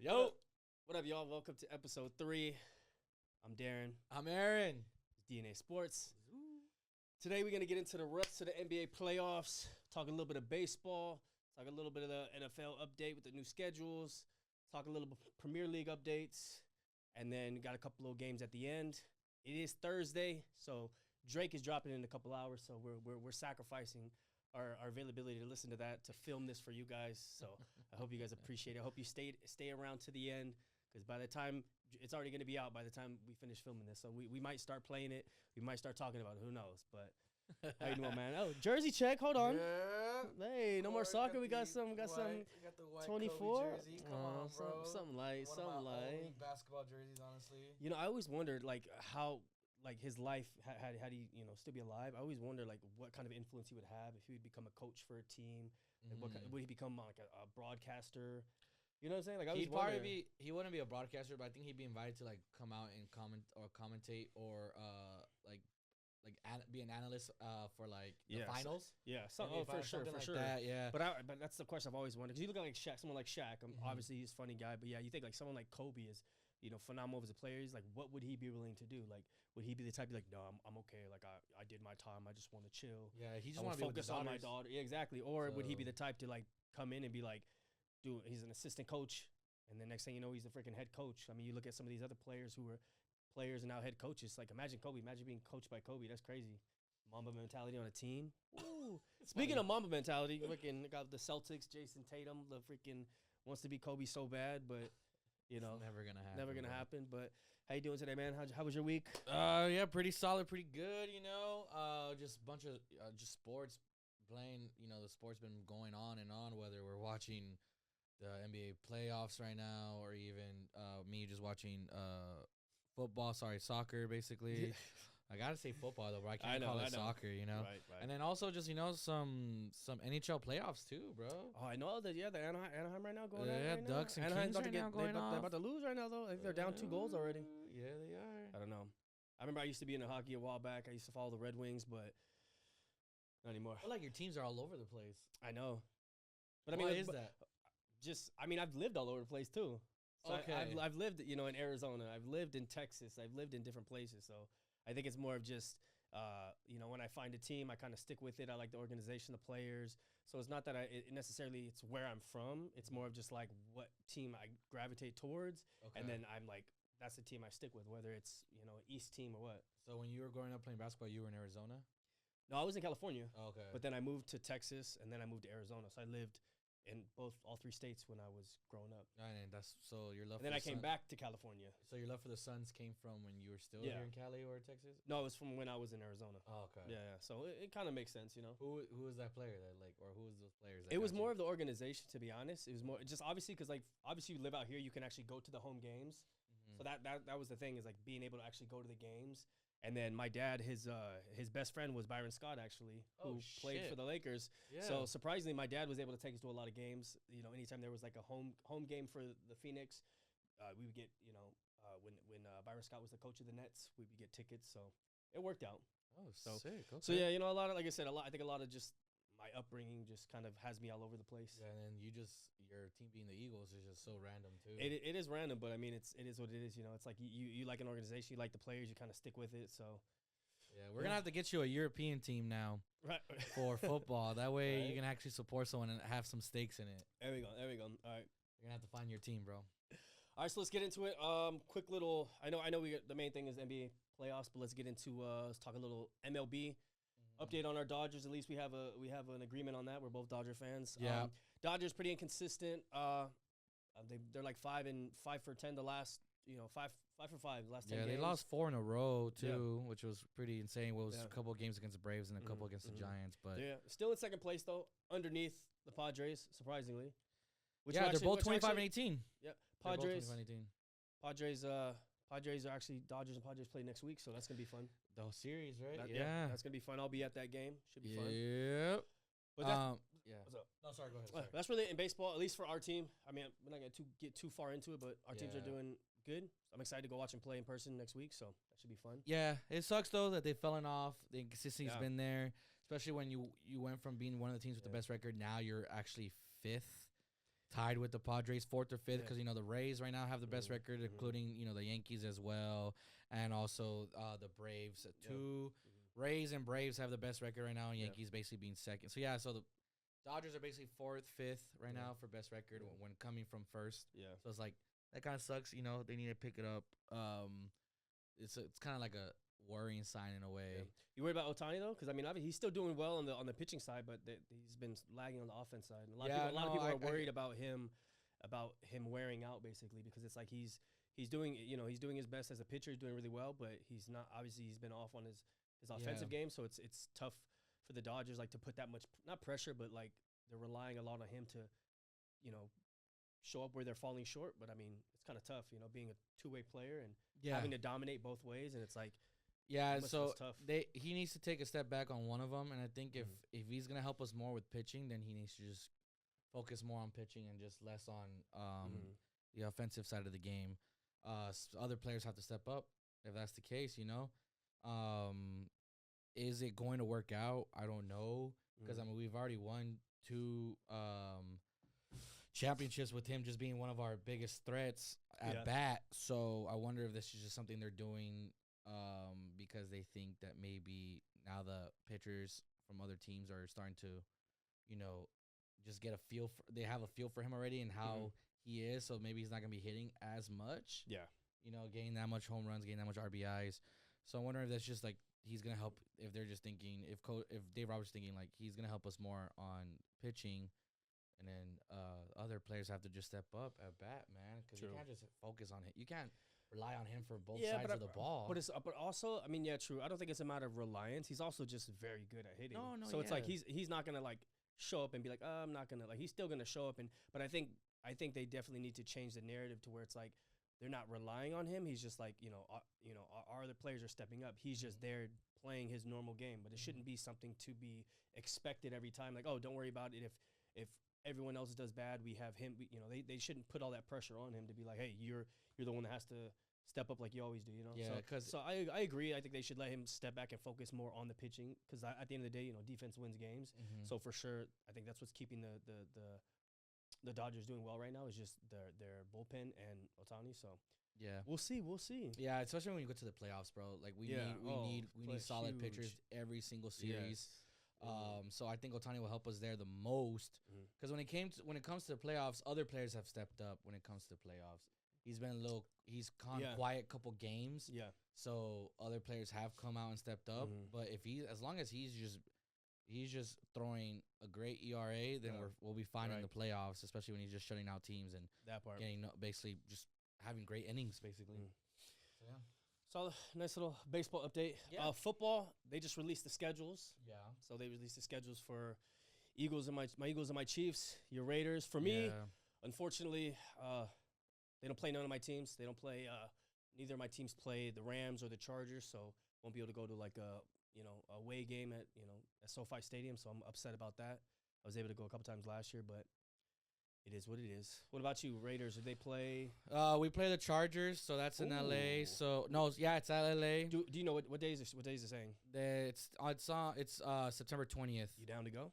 Yo. What up, y'all? Welcome to episode 3. I'm Darren. I'm Aaron. It's DNA Sports. Today we're going to get into the rest of the NBA playoffs, talk a little bit of baseball, talk a little bit of the NFL update with the new schedules, talk a little bit Premier League updates, and then got a couple of games at the end. It is Thursday, so Drake is dropping in a couple hours, so we're sacrificing our availability to listen to that, to film this for you guys. So I hope you guys appreciate it. I hope you stay around to the end, because by the time it's already going to be out by the time we finish filming this. So we might start playing it. We might start talking about it. Who knows? But how you doing, man? Oh, jersey check. Hold on. Yeah. Hey, no more soccer. We got some. We got the white 24. Kobe jersey. Come on, bro. Something light. One Something of my light. only basketball jerseys, honestly. You know, I always wondered like how his life had he still be alive. I always wonder like what kind of influence he would have if he would become a coach for a team. Like what would he become like a broadcaster? You know what I'm saying? Like He wouldn't be a broadcaster, but I think he'd be invited to like come out and commentate or be an analyst for like the finals. Yeah, for sure. That, yeah. But that's the question I've always wondered. Because you look at like Shaq, someone like Shaq. Obviously he's a funny guy, but yeah, you think like someone like Kobe is phenomenal as a player. He's like, what would he be willing to do? Like, would he be the type to be like, no, I'm okay. Like I did my time. I just want to chill. Yeah, he just want to focus on my daughter. Yeah, exactly. Or would he be the type to like come in and be like, dude, he's an assistant coach, and then next thing you know, he's the freaking head coach. I mean, you look at some of these other players who were players and now head coaches. Like, imagine Kobe. Imagine being coached by Kobe. That's crazy. Mamba mentality on a team. Woo. Speaking of Mamba mentality, freaking got the Celtics, Jason Tatum, the freaking wants to be Kobe so bad, but never gonna happen. But how you doing today, man? How was your week? Yeah, pretty solid, pretty good. Just a bunch of just sports playing. The sport's been going on and on. Whether we're watching the NBA playoffs right now, or even me just watching football. Sorry, soccer, basically. I gotta say football though, bro. I can't call it soccer, Right. And then also just some NHL playoffs too, bro. Oh, I know that. Yeah, the Anaheim right now going on. Yeah, right Ducks now. and Kings right now going on. They're about to lose right now though. I think they're down 2 goals already. Yeah, they are. I don't know. I remember I used to be into hockey a while back. I used to follow the Red Wings, but not anymore. I feel like your teams are all over the place. I know. But Why is that? I've lived all over the place too. So Okay. I've lived, in Arizona. I've lived in Texas. I've lived in different places. So I think it's more of just, when I find a team, I kind of stick with it. I like the organization, the players. So it's not that necessarily it's where I'm from. It's more of just like what team I gravitate towards. Okay. And then I'm like, that's the team I stick with, whether it's, East team or what. So when you were growing up playing basketball, you were in Arizona? No, I was in California. Oh, okay. But then I moved to Texas, and then I moved to Arizona. So I lived in all 3 states when I was growing up. And that's so your love. And then I came back to California. So your love for the Suns came from when you were still here in Cali or Texas? No, it was from when I was in Arizona. Oh, okay. Yeah. So it kind of makes sense, Who was that player or who was those players? It was more of the organization, to be honest. It was more just obviously because obviously you live out here, you can actually go to the home games. So that was the thing, is like being able to actually go to the games. And then my dad, his best friend was Byron Scott, actually, who played for the Lakers. Yeah. So surprisingly, my dad was able to take us to a lot of games. Anytime there was like a home game for the Phoenix, we would get, when Byron Scott was the coach of the Nets, we would get tickets. So it worked out. Oh, sick. Okay. So yeah, a lot of, like I said, I think a lot of just my upbringing just kind of has me all over the place. Yeah, and then your team being the Eagles is just so random too. It is random, but I mean, it is what it is. It's like you like an organization, you like the players, you kind of stick with it. So yeah, we're gonna have to get you a European team now, right, for football. That way you can actually support someone and have some stakes in it. There we go. All right, you're gonna have to find your team, bro. All right, so let's get into it. Quick little. I know. The main thing is NBA playoffs, but let's get into. Let's talk a little MLB. Update on our Dodgers. At least we have an agreement on that. We're both Dodger fans. Yeah. Dodgers pretty inconsistent. They're like 5 for 10 the last 5 for 5 the last 10 games. Yeah, they lost 4 in a row too, which was pretty insane. Well, it was a couple of games against the Braves and a couple against the Giants, but still in second place though, underneath the Padres, surprisingly. They're both 25 and 18. Yeah, Padres are actually Dodgers and Padres play next week, so that's gonna be fun. The whole series, right? That's gonna be fun. I'll be at that game. Should be fun. Yep. But what's up? No, sorry. Go ahead. Sorry. That's really in baseball, at least for our team. I mean, we're not gonna get too far into it, but our teams are doing good. I'm excited to go watch them play in person next week, so that should be fun. Yeah, it sucks though that they've fallen off. The inconsistency's been there, especially when you went from being one of the teams with the best record. Now you're actually 5th tied with the Padres, 4th or 5th, Yeah. because, the Rays right now have the best record, including, the Yankees as well, and also the Braves at 2. Rays and Braves have the best record right now, and Yankees basically being second. So, so the Dodgers are basically 4th, 5th right now for best record when coming from first. Yeah. So it's like, that kind of sucks. They need to pick it up. It's kind of like a worrying sign in a way. Yeah. You worried about Ohtani though? Because obviously he's still doing well on the pitching side, but he's been lagging on the offense side. And a lot of people are worried about him wearing out basically, because it's like he's doing he's doing his best as a pitcher. He's doing really well, but he's not. Obviously, he's been off on his offensive game, so it's tough for the Dodgers to put that much, not pressure, but they're relying a lot on him to show up where they're falling short. But it's kind of tough, being a two-way player and having to dominate both ways, and it's like. Yeah, so tough. he needs to take a step back on one of them, and I think if he's gonna help us more with pitching, then he needs to just focus more on pitching and just less on the offensive side of the game. Other players have to step up if that's the case. Is it going to work out? I don't know, because we've already won 2 championships with him just being one of our biggest threats at bat. So I wonder if this is just something they're doing. Because they think that maybe now the pitchers from other teams are starting to, just get a feel for. They have a feel for him already and how he is. So maybe he's not gonna be hitting as much. Yeah. Getting that much home runs, getting that much RBIs. So I wonder if that's just like he's gonna help. If they're just thinking, if Dave Roberts thinking like he's gonna help us more on pitching, and then other players have to just step up at bat, man, because you can't just focus on it. You can't rely on him for both sides of the ball. But also, true. I don't think it's a matter of reliance. He's also just very good at hitting. No. So it's like he's not gonna show up and be like, I'm not gonna He's still gonna show up but I think they definitely need to change the narrative to where it's like they're not relying on him. He's just like our other players are stepping up. He's just there playing his normal game. But it shouldn't be something to be expected every time. Like, oh, don't worry about it. If everyone else does bad, we have him. They shouldn't put all that pressure on him to be like, hey, you're the one that has to step up like you always do, Yeah, so I agree. I think they should let him step back and focus more on the pitching, because at the end of the day, defense wins games. So for sure, I think that's what's keeping the Dodgers doing well right now is just their bullpen and Ohtani. So yeah, we'll see. Yeah, especially when you go to the playoffs, bro. Like we need solid pitchers every single series. Yes. So I think Ohtani will help us there the most, because when it comes to the playoffs, other players have stepped up. When it comes to the playoffs, he's been he's gone quiet couple games. Yeah. So other players have come out and stepped up. But as long as he's just throwing a great ERA, then we'll be fine in the playoffs, especially when he's just shutting out teams and that part. getting basically just having great innings, basically. So yeah. So nice little baseball update. Yeah. Football, they just released the schedules. Yeah. So they released the schedules for Eagles and my Eagles and my Chiefs. Your Raiders. For me, unfortunately, they don't play none of my teams. They don't play. Neither of my teams play the Rams or the Chargers, so won't be able to go to a away game at SoFi Stadium. So I'm upset about that. I was able to go a couple times last year, but it is what it is. What about you, Raiders? Did they play? We play the Chargers, so that's in LA. So it's LA. Do you know what days? What days is saying? It's September 20th. You down to go?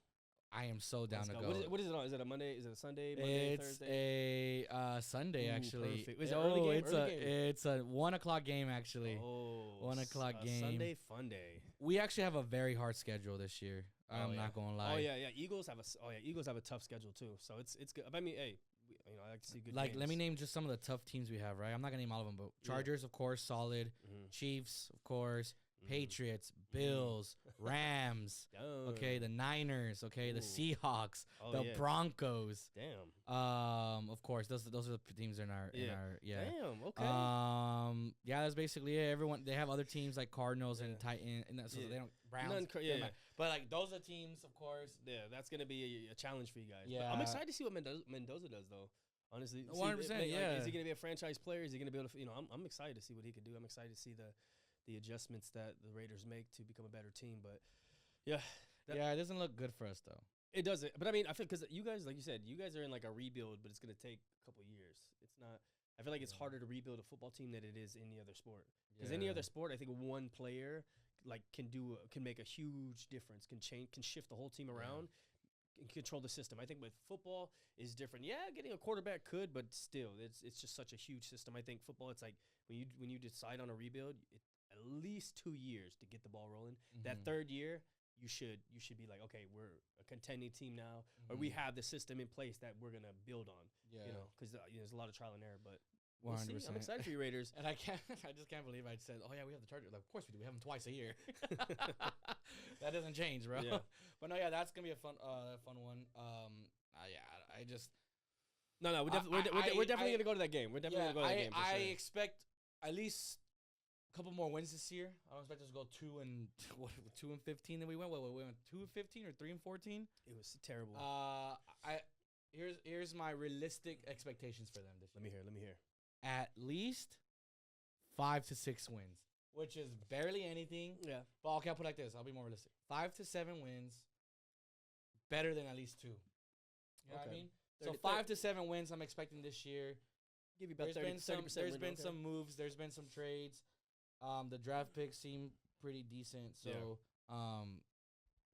I am so down to go. What is it on? Is it a Monday? Is it a Sunday? Monday, Thursday? It's a Sunday, actually. Perfect. Is it early game? It's a 1:00 game, actually. Oh, 1:00 game. Sunday fun day. We actually have a very hard schedule this year. I'm not gonna lie. Oh yeah. Eagles have a tough schedule too. So it's good. I mean, hey, I like to see good. Like, games. let me name just some of the tough teams we have. Right, I'm not gonna name all of them, but Chargers, of course, solid. Chiefs, of course. Patriots, Bills, Rams, okay, the Niners, okay, the Seahawks, the Broncos. Damn. Of course, those are the teams in our Damn. Okay. That's basically it. Everyone, they have other teams like Cardinals and Titans, and so they don't Browns. But like those are teams, of course. Yeah, that's gonna be a challenge for you guys. Yeah, but I'm excited to see what Mendoza does though. Honestly, 100%. Is he gonna be a franchise player? Is he gonna be able to? I'm excited to see what he can do. I'm excited to see the adjustments that the Raiders make to become a better team. But it doesn't look good for us though. It doesn't. But I mean, I feel because you guys, like you said, you guys are in like a rebuild, but it's gonna take a couple years. It's not. I feel like it's harder to rebuild a football team than it is any other sport. Because any other sport, I think one player can make a huge difference, can shift the whole team around, control the system. I think with football is different. Yeah, getting a quarterback could, but still, it's just such a huge system. I think football, it's like when you decide on a rebuild, at least 2 years to get the ball rolling. That third year, you should be like, okay, we're a contending team now, or we have the system in place that we're gonna build on. Yeah. You know, because there's a lot of trial and error, but. 100%. We'll see. I'm excited for you, Raiders. And I just can't believe I said, "Oh yeah, we have the Chargers." Like, of course we do. We have them twice a year. That doesn't change, bro. Yeah. But no, yeah, that's gonna be a fun one. Yeah, I just No, we're definitely gonna go to that game. We're definitely gonna go to that game. For I sure. expect at least a couple more wins this year. I don't expect us to go 2-15 than we went. What we went 2-15 or 3-14? It was terrible. Here's my realistic expectations for them this year. Let me hear. At least 5 to 6 wins, which is barely anything. Yeah. But okay, I'll put it like this. I'll be more realistic. 5 to 7 wins, better than at least 2. You know what I mean? So 5 to 7 wins I'm expecting this year. Give you about 30%. There's been some moves. There's been some trades. The draft picks seem pretty decent. So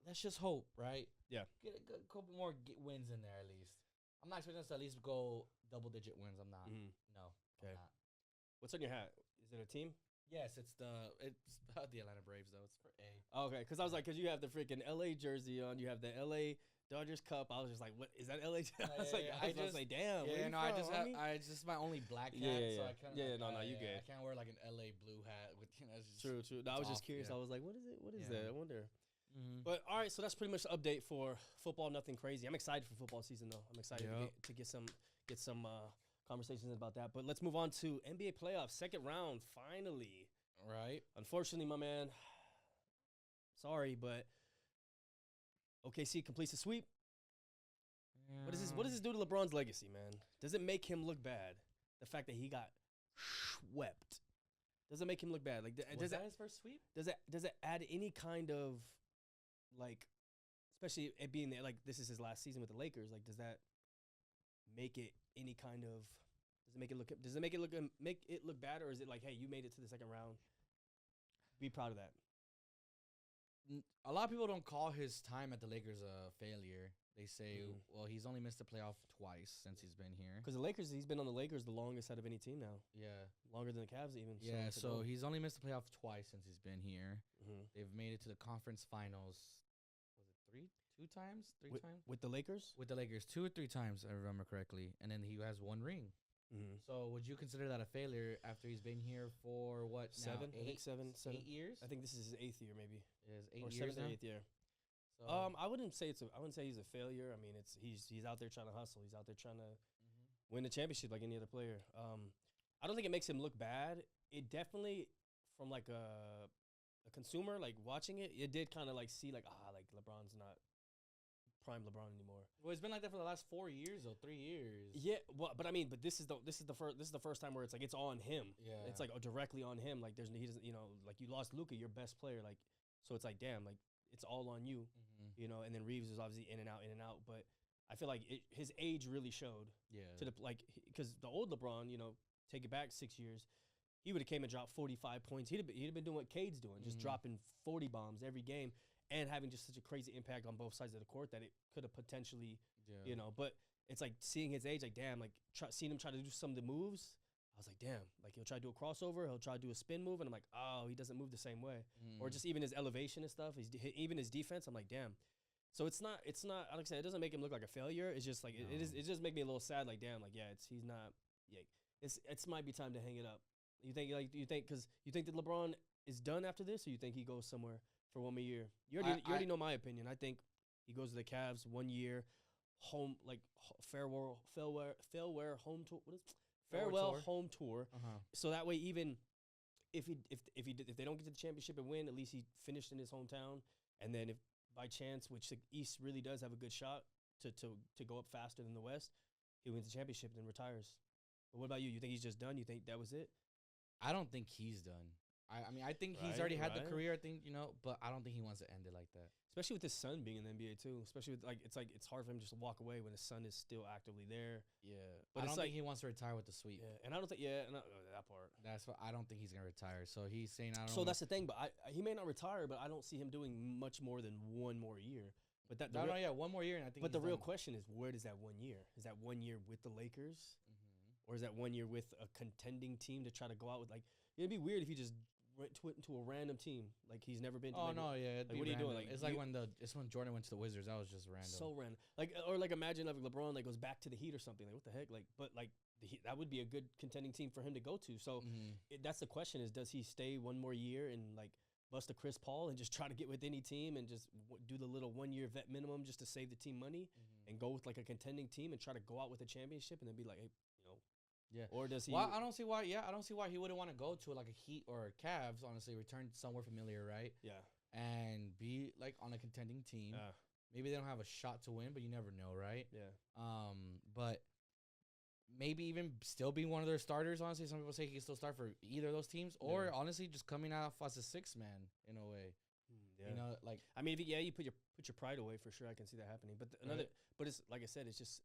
let's just hope, right? Yeah. Get a couple more wins in there at least. I'm not expecting us to at least go double-digit wins. I'm not. No. Okay. I'm not. What's on your hat? Is it a team? Yes, it's the Atlanta Braves though. It's for A. Oh, okay, because I was like, because you have the freaking LA jersey on, you have the LA Dodgers cup. I was just like, what is that LA? I was like, damn. Yeah, no, from, I just my only black hat. Yeah. So I kind of No, you good. I can't wear like an LA blue hat with it's just True. No, I was just off, curious. yeah. I was like, what is it? What is that? I wonder. Mm-hmm. But all right, so that's pretty much the update for football. Nothing crazy. I'm excited for football season though. I'm excited to get some conversations about that. But let's move on to NBA playoffs, second round, finally. Right. Unfortunately, my man, sorry, but OKC completes the sweep. Yeah. What does this do to LeBron's legacy, man? Does it make him look bad? The fact that he got swept. Does it make him look bad? Like, was that his first sweep? Does it add any kind of, like, especially it being there, like this is his last season with the Lakers? Like, does that make it any kind of? Does it make it look bad, or is it like, hey, you made it to the second round? Be proud of that. A lot of people don't call his time at the Lakers a failure. They say, well, he's only missed the playoff twice since he's been here. Because he's been on the Lakers the longest out of any team now. Yeah. Longer than the Cavs even. Yeah, so he's only missed the playoff twice since he's been here. Mm-hmm. They've made it to the conference finals. Was it three times? Times? With the Lakers? With the Lakers, 2 or 3 times, I remember correctly. And then he has 1 ring. Mm-hmm. So would you consider that a failure after he's been here for what? 7? Now, 8? I think 7. 8 years? I think this is his 8th year, maybe. It is 8 or years 7th now? or 8th year. So I wouldn't say he's a failure. I mean, he's out there trying to hustle. He's out there trying to win the championship like any other player. I don't think it makes him look bad. It definitely, from like a consumer, like watching it, it did kind of like see like LeBron's not prime LeBron anymore. Well, it's been like that for the last 4 years or 3 years. Yeah, but I mean, this is the first time where it's like it's on him. Yeah, it's like directly on him. Like he doesn't, like you lost Luka, your best player. Like, so it's like damn, like it's all on you. And then Reeves is obviously in and out. But I feel like his age really showed. Yeah. To the because the old LeBron, take it back 6 years, he would have came and dropped 45 points. He'd have been doing what Cade's doing, just dropping 40 bombs every game. And having just such a crazy impact on both sides of the court that it could have potentially, But it's like seeing his age, like damn, like seeing him try to do some of the moves. I was like, damn, like he'll try to do a crossover, he'll try to do a spin move, and I'm like, oh, he doesn't move the same way, or just even his elevation and stuff. Even his defense, I'm like, damn. So it's not. Like I said, it doesn't make him look like a failure. It's just like it just make me a little sad. Like damn, like he's not. Yeah, it's might be time to hang it up. You think that LeBron is done after this, or you think he goes somewhere for 1 more year? You already know my opinion. I think he goes to the Cavs 1 year, home like farewell home tour. What is farewell home tour? So that way, even if they don't get to the championship and win, at least he finished in his hometown. And then if by chance, which the East really does have a good shot to go up faster than the West, he wins the championship and then retires. But what about you? You think he's just done? You think that was it? I don't think he's done. I mean, I think he's already had the career. I think but I don't think he wants to end it like that. Especially with his son being in the NBA too. Especially with it's hard for him just to walk away when his son is still actively there. Yeah, but I don't think he wants to retire with the sweep. Yeah, and I don't think that part. That's what I don't think he's gonna retire. So he's saying I don't. So that's the thing, but he may not retire, but I don't see him doing much more than 1 more year. But that, No, yeah, one more year, and I think. but the he's real done. question is, where does that 1 year? Is that 1 year with the Lakers, or is that 1 year with a contending team to try to go out with? Like, it'd be weird if he just went to a random team like he's never been to. Oh like, no, yeah. like, what are you doing? Like, it's like when Jordan went to the Wizards. That was just random. so random. Like, or like imagine like LeBron like goes back to the Heat or something. Like, what the heck? Like, but like the Heat, that would be a good contending team for him to go to. So that's the question: is does he stay 1 more year and like bust a Chris Paul and just try to get with any team and just do the little 1 year vet minimum just to save the team money and go with like a contending team and try to go out with a championship and then be like, hey, Yeah. Or does he? Well, I don't see why. Yeah, I don't see why he wouldn't want to go to like a Heat or a Cavs. Honestly, return somewhere familiar, right? Yeah. And be like on a contending team. Maybe they don't have a shot to win, but you never know, right? Yeah. But maybe even still be one of their starters. Honestly, some people say he can still start for either of those teams, or honestly, just coming out as a sixth man in a way. Yeah. You know, like I mean, you put your pride away for sure. I can see that happening. But but it's like I said, it's just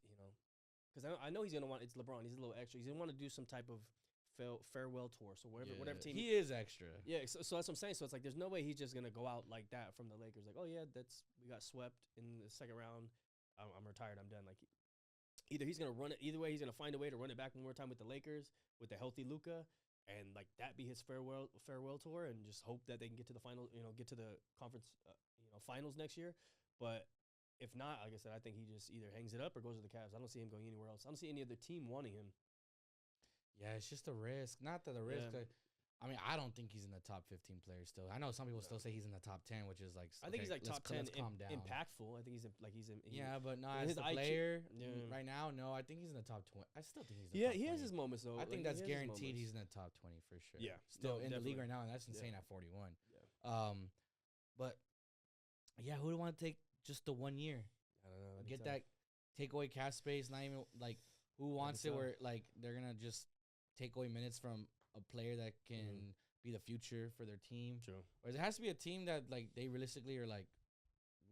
because I know he's gonna want. It's LeBron. He's a little extra. He's gonna want to do some type of farewell tour. So whatever team he is extra. Yeah. So that's what I'm saying. So it's like there's no way he's just gonna go out like that from the Lakers. Like, oh yeah, we got swept in the second round. I'm retired. I'm done. Like either he's gonna run it. Either way, he's gonna find a way to run it back one more time with the Lakers with the healthy Luka. And like that be his farewell tour, and just hope that they can get to the final, get to the conference, finals next year. But if not, like I said, I think he just either hangs it up or goes to the Cavs. I don't see him going anywhere else. I don't see any other team wanting him. Yeah, it's just a risk. Not that the risk. Yeah. I mean, I don't think he's in the top 15 players still. I know some people still say he's in the top 10, which is like. I think he's like top 10 calm down. impactful. I think he's in. Yeah, but not his as a IQ player right now. No, I think he's in the top 20. I still think he's. Yeah, top he 20. has his moments though. I think that's guaranteed. He's He's in the top 20 for sure. Yeah, still in definitely. the league right now, and that's insane at 41. Yeah. But yeah, who would want to take just the 1 year? I don't know. Get that takeaway cap space. Not even like who wants it where like they're gonna just take away minutes from a player that can be the future for their team. True. Or it has to be a team that like they realistically are like,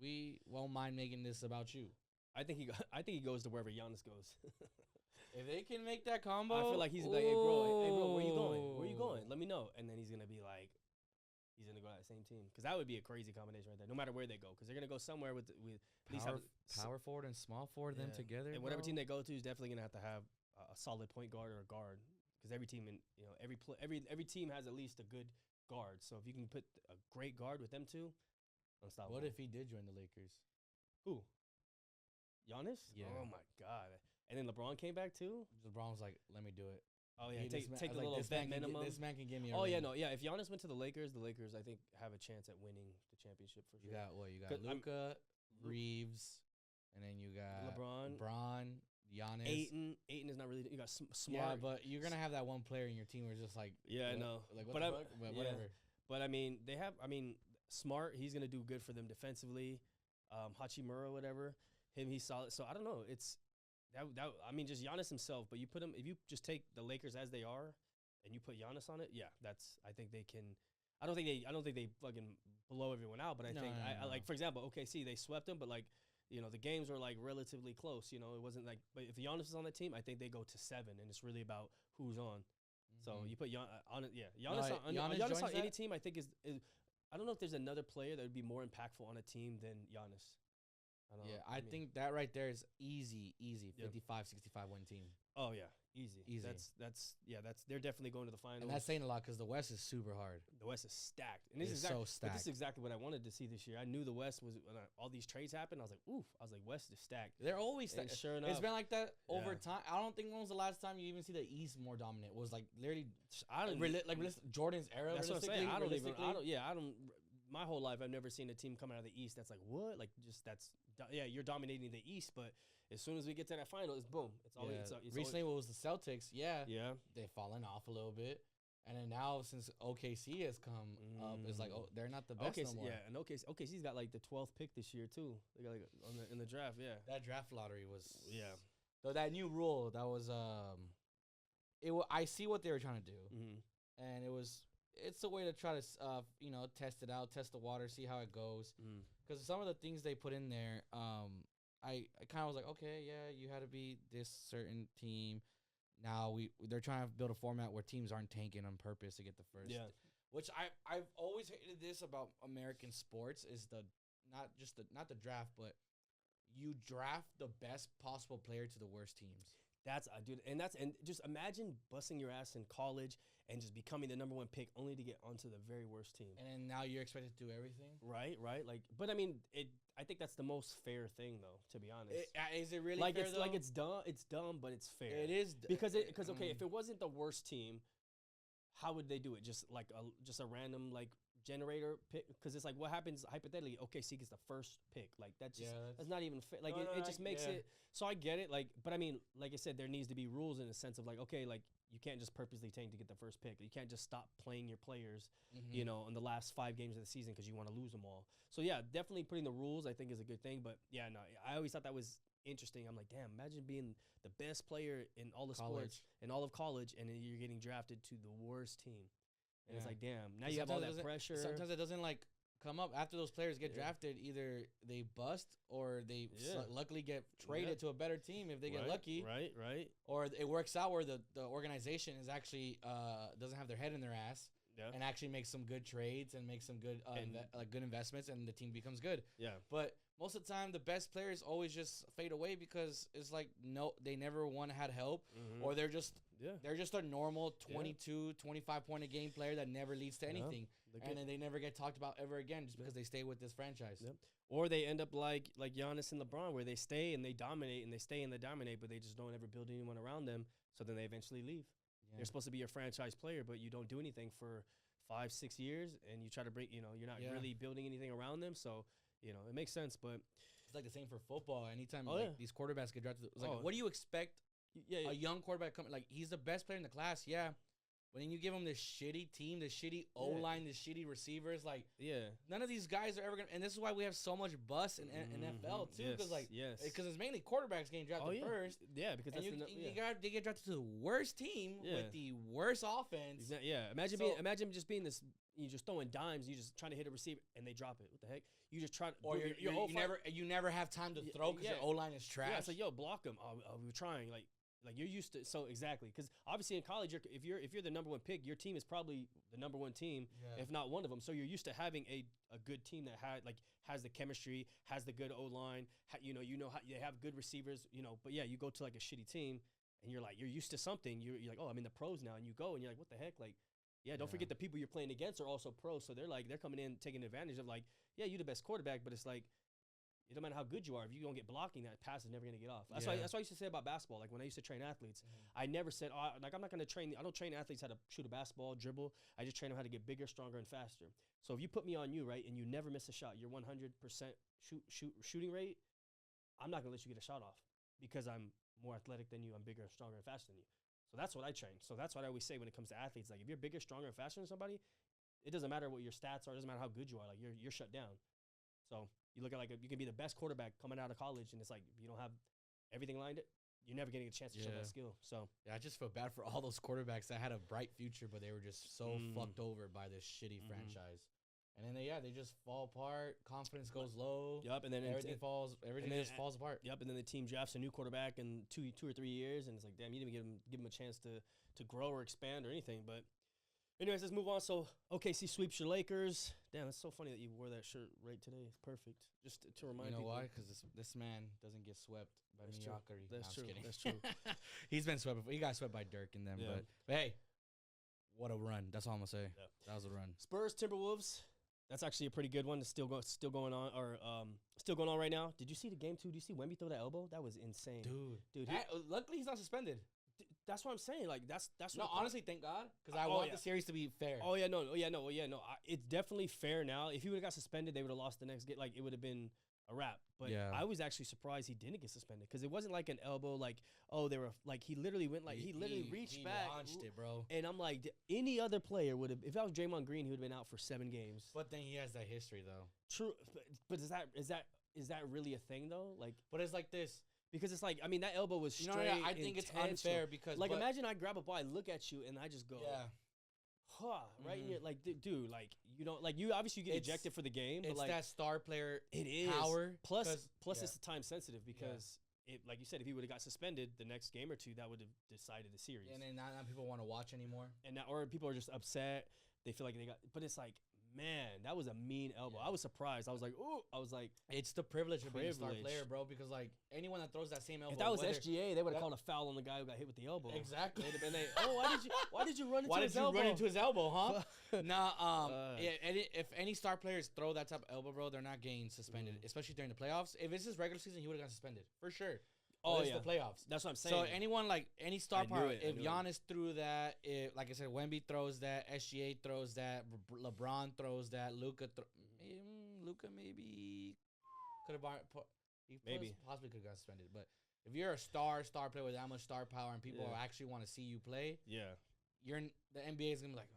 we won't mind making this about you. I think he goes to wherever Giannis goes. If they can make that combo, I feel like he's like, hey bro, where you going? Where you going? Let me know. And then he's gonna be like, he's gonna go to that same team because that would be a crazy combination right there. No matter where they go, because they're gonna go somewhere with at least have power forward and small forward them together. And whatever team they go to is definitely gonna have to have a solid point guard or a guard. Because every team every team has at least a good guard. So if you can put a great guard with them two, unstoppable. What if he did join the Lakers? Who? Giannis? Yeah. Oh my God. And then LeBron came back too. LeBron was like, "Let me do it." Oh yeah, take the like, little vet minimum. This man can give me. Oh yeah, no, yeah. If Giannis went to the Lakers I think have a chance at winning the championship for sure. You got what? You got Luka, Reeves, and then you got LeBron, Giannis. Ayton is not really. You got Smart. Yeah, but you're gonna have that one player in your team who's just like. Yeah, I know. Like what the fuck? But whatever. But I mean, Smart. He's gonna do good for them defensively. Hachimura, whatever. He's solid. So I don't know. It's that. I mean, just Giannis himself. But you put him. If you just take the Lakers as they are, and you put Giannis on it, yeah, that's. I think they can. I don't think they fucking blow everyone out. But I think I like, for example, OKC, they swept them, but like. The games were like relatively close. It wasn't like. But if Giannis is on the team, I think they go to 7, and it's really about who's on. So you put Giannis on any team. I think is. I don't know if there's another player that would be more impactful on a team than Giannis. I think that right there is easy 55-65 win team. Oh yeah, easy. That's they're definitely going to the finals. And that's saying a lot because the West is super hard. The West is stacked, and so stacked. But this is exactly what I wanted to see this year. I knew the West was when all these trades happened. I was like, oof. I was like, West is stacked. They're always stacked. Sure enough, it's been like that over time. I don't think when was the last time you even see the East more dominant. It was like literally, Jordan's era. That's what I'm saying. I don't. My whole life, I've never seen a team come out of the East that's like, what? Like, just you're dominating the East, but as soon as we get to that final, it's boom. It's always. Recently, what was the Celtics? Yeah, they've fallen off a little bit, and then now since OKC has come up, it's like they're not the best no more. Yeah, and OKC's got like the 12th pick this year too. They got like in the draft. Yeah, that draft lottery was. Yeah, so that new rule that was I see what they were trying to do, and it was. It's a way to try to, test it out, test the water, see how it goes. Because some of the things they put in there, I kind of was like, okay, yeah, you had to be this certain team. Now they're trying to build a format where teams aren't tanking on purpose to get the first. Yeah. Which I've always hated this about American sports is the not the draft, but you draft the best possible player to the worst teams. Dude, and just imagine busting your ass in college and just becoming the number 1 pick only to get onto the very worst team. And then now you're expected to do everything. Right. Like, but I mean, I think that's the most fair thing, though. To be honest, is it really like fair, it's though? like it's dumb, but it's fair. It is because okay, if it wasn't the worst team, how would they do it? Just like a random like generator pick? Because it's like what happens hypothetically. OKC gets the first pick. Like that's not even fair. Like it just makes it. So I get it. Like, but I mean, like I said, there needs to be rules in the sense of like, okay, like you can't just purposely tank to get the first pick. You can't just stop playing your players, you know, in the last 5 games of the season because you want to lose them all. So yeah, definitely putting the rules I think is a good thing. But yeah, no, I always thought that was interesting. I'm like, damn, imagine being the best player in all the sports in all of college, and then you're getting drafted to the worst team. And it's like, damn, now you have all that pressure. Sometimes it doesn't like come up after those players get drafted. Either they bust or they luckily get traded to a better team if they get lucky. Right. Or it works out where the organization is actually doesn't have their head in their ass and actually makes some good trades and makes some good good investments, and the team becomes good. Yeah. But most of the time, the best players always just fade away because it's like they never had help, or they're just a normal 22, 25 point a game player that never leads to anything, and then they never get talked about ever again just because they stay with this franchise. Yep. Or they end up like Giannis and LeBron, where they stay and they dominate and they stay and they dominate, but they just don't ever build anyone around them, so then they eventually leave. Yeah. They're supposed to be your franchise player, but you don't do anything for 5-6 years, and you try to break. You know, you're not really building anything around them, so. You know, it makes sense, but it's like the same for football. Anytime these quarterbacks get drafted, it's like, what do you expect? A young quarterback coming, like he's the best player in the class, but then you give him this shitty team, this shitty O-line, this shitty receivers, like none of these guys are ever gonna. And this is why we have so much bust in NFL too, because because it's mainly quarterbacks getting drafted first. Yeah, because they get drafted to the worst team with the worst offense. Imagine just being this. You just throwing dimes. You just trying to hit a receiver and they drop it. What the heck? You just try. Or you never have time to throw because your O line is trash. Yeah, it's like block him. We're trying like you're used to. So exactly, because obviously in college, if you're the number 1 pick, your team is probably the number 1 team, if not one of them. So you're used to having a good team that has the chemistry, has the good O line. You know how they have good receivers. But you go to like a shitty team and you're used to something. You're like, oh, I'm in the pros now, and you go and you're like, what the heck, like. Yeah, don't forget the people you're playing against are also pros, so they're coming in taking advantage of you're the best quarterback, but it's like it don't matter how good you are, if you don't get blocking, that pass is never gonna get off. That's why I used to say about basketball. Like when I used to train athletes, I never said I'm not gonna train. I don't train athletes how to shoot a basketball, dribble. I just train them how to get bigger, stronger, and faster. So if you put me on you, right, and you never miss a shot, you're 100% shooting rate. I'm not gonna let you get a shot off because I'm more athletic than you. I'm bigger, stronger, and faster than you. So that's what I train. So that's what I always say when it comes to athletes. Like if you're bigger, stronger, and faster than somebody, it doesn't matter what your stats are. It doesn't matter how good you are. Like you're shut down. So you look at you can be the best quarterback coming out of college, and it's like if you don't have everything lined up, you're never getting a chance to show that skill. So I just feel bad for all those quarterbacks that had a bright future, but they were just so fucked over by this shitty franchise. And then they just fall apart. Confidence goes low. Yep, and then everything just falls apart. Yep, and then the team drafts a new quarterback in two or 3 years, and it's like, damn, you didn't even give him a chance to grow or expand or anything. But anyways, let's move on. So OKC sweeps your Lakers. Damn, it's so funny that you wore that shirt right today. It's perfect. Just to remind people. You know why? Because this man doesn't get swept by mediocrity. That's true. That's true. He's been swept before. He got swept by Dirk and them. Yeah. But hey, what a run. That's all I'm gonna say. Yeah. That was a run. Spurs, Timberwolves. That's actually a pretty good one. It's still going on right now. Did you see the game too? Did you see Wemby throw that elbow? That was insane, dude. Luckily, he's not suspended. That's what I'm saying. Like that's no. Honestly, thank God, because I want the series to be fair. No. It's definitely fair now. If he would have got suspended, they would have lost the next game. Like it would have been a wrap. But I was actually surprised he didn't get suspended because it wasn't like an elbow. Like they were like he literally went like he literally reached back, launched it, bro. And I'm like, any other player would have. If that was Draymond Green, he would have been out for 7 games. But then he has that history though. True, but is that really a thing though? Like, but it's like this. Because it's like, I mean, that elbow was straight. I think it's unfair because like imagine I grab a ball, I look at you, and I just go, right here, like dude, like you don't like you obviously get ejected for the game, but it's like that star player power. Plus it's time sensitive because like you said, if he would have got suspended the next game or two, that would have decided the series. And then not people want to watch anymore, and now or people are just upset. They feel like they got, but it's like, Man, that was a mean elbow. Yeah. I was surprised. I was like, ooh. I was like, It's the privilege of being a star Privilege. player, bro. Because like anyone that throws that same elbow, if that was whether- SGA, they would have that- called a foul on the guy who got hit with the elbow. exactly. They'd have been like, oh, why did you run into Why his did you elbow? run into his elbow, huh? Nah, Fuck. if any star players throw that type of elbow, bro, they're not getting suspended, especially during the playoffs. If it's his regular season, he would have gotten suspended for sure. Oh, But it's yeah. the playoffs. That's what I'm saying. So anyone like any star I knew power, it, I if knew it. Giannis threw that, if like I said, Wemby throws that, SGA throws that, LeBron throws that, Luka maybe could have Maybe. possibly could have got suspended. But if you're a star player with that much star power and people Yeah. actually want to see you play, yeah. you're in, the NBA is gonna be like,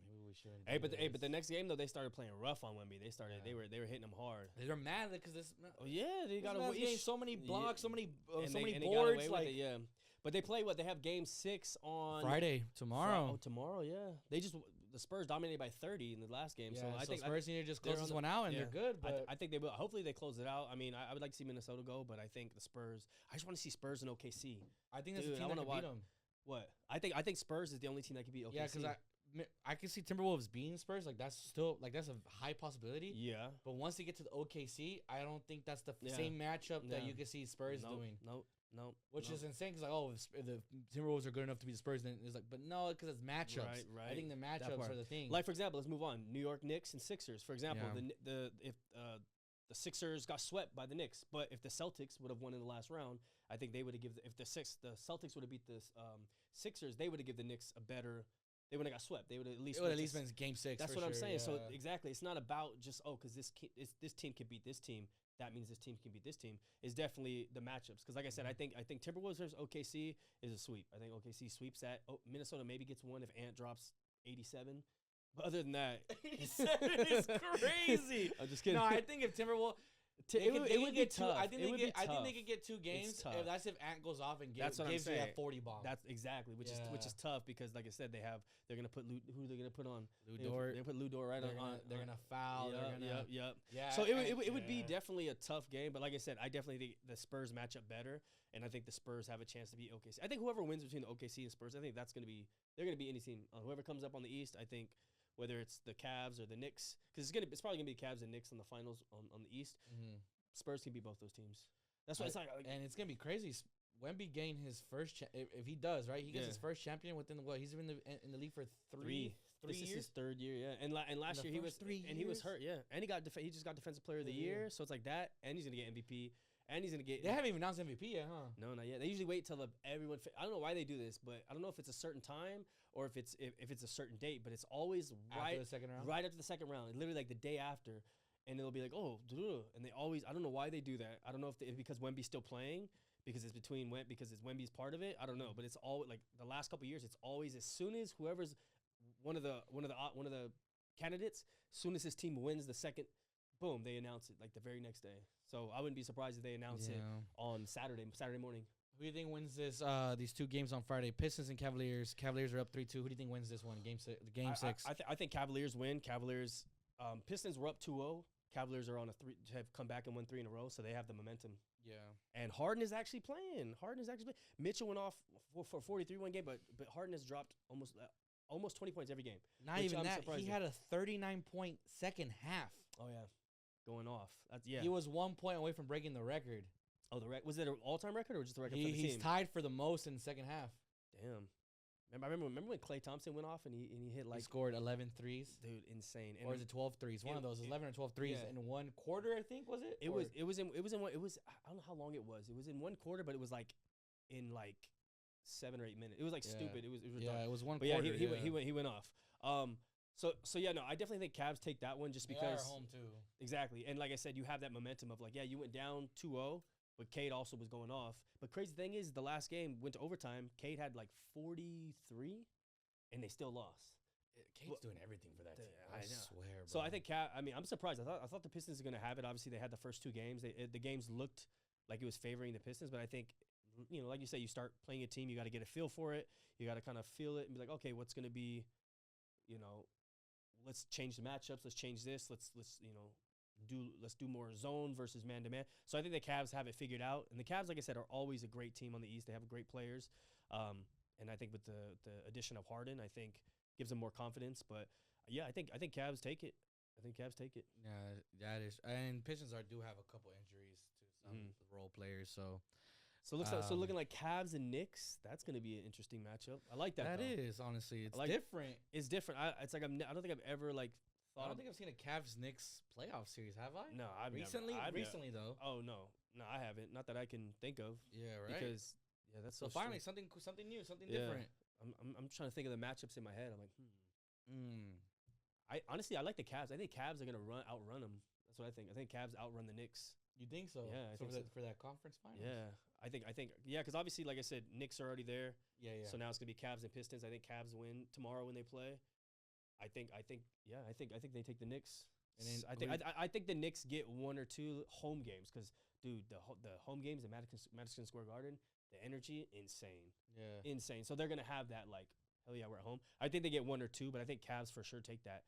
maybe we shouldn't. Hey, do but the this." next game though, they started playing rough on Wemby. They started. Yeah. They were hitting him hard. They're mad because this. Oh yeah, they got This to man's getting so many blocks, so many boards. Like yeah. But they play what? They have game 6 on Friday tomorrow. Oh, tomorrow, yeah. They just the Spurs dominated by 30 in the last game. Yeah, so I think Spurs need to just they're close on this the- one out, and yeah. they're good. But I think they will. Hopefully they close it out. I mean, I would like to see Minnesota go, but I think the Spurs. I just want to see Spurs and OKC. I think that's Dude, the I team that wanna can beat watch- them. What? I think Spurs is the only team that can beat OKC. Yeah, because I can see Timberwolves beating Spurs. Like that's still that's a high possibility. Yeah. But once they get to the OKC, I don't think that's the Yeah. same matchup that Yeah. you can see Spurs Nope, doing. Nope. Which nope. is insane because like, if the Timberwolves are good enough to beat the Spurs, then it's like, but no, because it's matchups. Right. I think the matchups part. are the thing. Like for example, let's move on. New York Knicks and Sixers. For example, Yeah. if the Sixers got swept by the Knicks, but if the Celtics would have won in the last round, I think they would have given. If the Celtics would have beat the Sixers, they would have given the Knicks a better. They would have got swept. They would have at least. it would at went least to been Game 6. That's for what I'm sure, saying. So yeah. exactly, it's not about just because this team can beat this team. That means this team can beat this team. It's definitely the matchups. Because like I said, I think Timberwolves versus OKC is a sweep. I think OKC sweeps that. Minnesota maybe gets one if Ant drops 87. But other than that, 87 is crazy. I'm just kidding. No, I think if Timberwolves. It would be get two. tough. I think It they would get. be I think tough. they could get 2 games. tough. If that's if Ant goes off and That's what I'm gives you that saying. 40 bomb. That's exactly, which is tough because like I said, they're gonna put who they're gonna put on Lou They're Dort. gonna put Lou Dort right They're on. gonna, they're gonna foul. They're gonna. Yep. Yeah. So it would be definitely a tough game, but like I said, I definitely think the Spurs match up better, and I think the Spurs have a chance to beat OKC. I think whoever wins between the OKC and Spurs, I think they're gonna be any team. Whoever comes up on the East, I think whether it's the Cavs or the Knicks, because it's probably gonna be the Cavs and Knicks in the finals on the East. Mm-hmm. Spurs can beat both those teams. That's why it's like and it's gonna be crazy. Wemby gained his first. If he does right, he gets his first champion within he's been in the league for three This is years. his 3rd year, yeah. And last the year he was first 3 and he was years? hurt, yeah. And he just got defensive player of the year, so it's like that, and he's gonna get MVP, and he's gonna get. They haven't even announced MVP yet, huh? No, not yet. They usually wait till everyone. I don't know why they do this, but I don't know if it's a certain time or if it's a certain date, but it's always After the second round. right after the second round, literally like the day after, and it'll be like, oh, and they always. I don't know why they do that. I don't know if it's because Wemby's still playing, because it's because it's Wemby's part of it. I don't know, but it's all like the last couple of years. It's always as soon as whoever's one of the candidates, as soon as his team wins the second, boom, they announce it like the very next day. So I wouldn't be surprised if they announce it on Saturday morning. Who do you think wins this? These 2 games on Friday, Pistons and Cavaliers. Cavaliers are up 3-2. Who do you think wins this one? Game 6. I think Cavaliers win. Cavaliers, Pistons were up 2-0. Cavaliers are on have come back and won 3 in a row, so they have the momentum. Yeah. And Harden is actually playing. Mitchell went off for 43 one game, but Harden has dropped almost 20 points every game. Not which even I'm that. surprised He at. had a 39-point second half. Oh yeah, going off. That's, yeah. He was 1 point away from breaking the record. Oh, was it an all-time record or just the record for the team? He's tied for the most in the second half. Damn. Remember when Klay Thompson went off and he hit He like scored 11 threes. dude, insane. Or is it 12 threes? One of those. 11 or 12 threes in 1 quarter, I think, was it? It was in one. It was, I don't know how long it was. It was in 1 quarter, but it was like in like 7 or 8 minutes. It was like stupid. It was yeah, it was 1 but quarter. Yeah, he went off. So yeah, no, I definitely think Cavs take that one just They because are home too. Exactly. And like I said, you have that momentum of like, yeah, you went down 2-0, but Cade also was going off. But crazy thing is, the last game went to overtime. Cade had like 43, and they still lost. Cade's doing everything for that team. I swear, bro. So I think I'm surprised. I thought the Pistons are going to have it. Obviously, they had the first 2 games. The games looked like it was favoring the Pistons, but I think, like you say, you start playing a team, you got to get a feel for it. You got to kind of feel it and be like, okay, what's going to be, let's change the matchups. Let's change this. Let's do more zone versus man to man. So I think the Cavs have it figured out. And the Cavs, like I said, are always a great team on the East. They have great players. And I think with the addition of Harden, I think gives them more confidence. But yeah, I think Cavs take it. I think Cavs take it. Yeah, that is. And Pistons do have a couple injuries to some role players, so. So looking like Cavs and Knicks. That's going to be an interesting matchup. I like that. That is honestly, it's like different. It's different. I don't think I've ever like thought. I don't think I've seen a Cavs Knicks playoff series. Have I? No, I've recently. Never, recently though. Oh no, I haven't. Not that I can think of. Yeah, right. Because that's so finally something new, something different. I'm trying to think of the matchups in my head. I'm like, I honestly I like the Cavs. I think Cavs are gonna outrun them. That's what I think. I think Cavs outrun the Knicks. You think so? Yeah, I think for that conference finals. Yeah, I think because obviously, like I said, Knicks are already there. Yeah. So now it's gonna be Cavs and Pistons. I think Cavs win tomorrow when they play. I think they take the Knicks. And then I think the Knicks get 1 or 2 home games because dude, the home games at Madison Square Garden, the energy insane. Yeah, insane. So they're gonna have that like hell yeah, we're at home. I think they get 1 or 2, but I think Cavs for sure take that.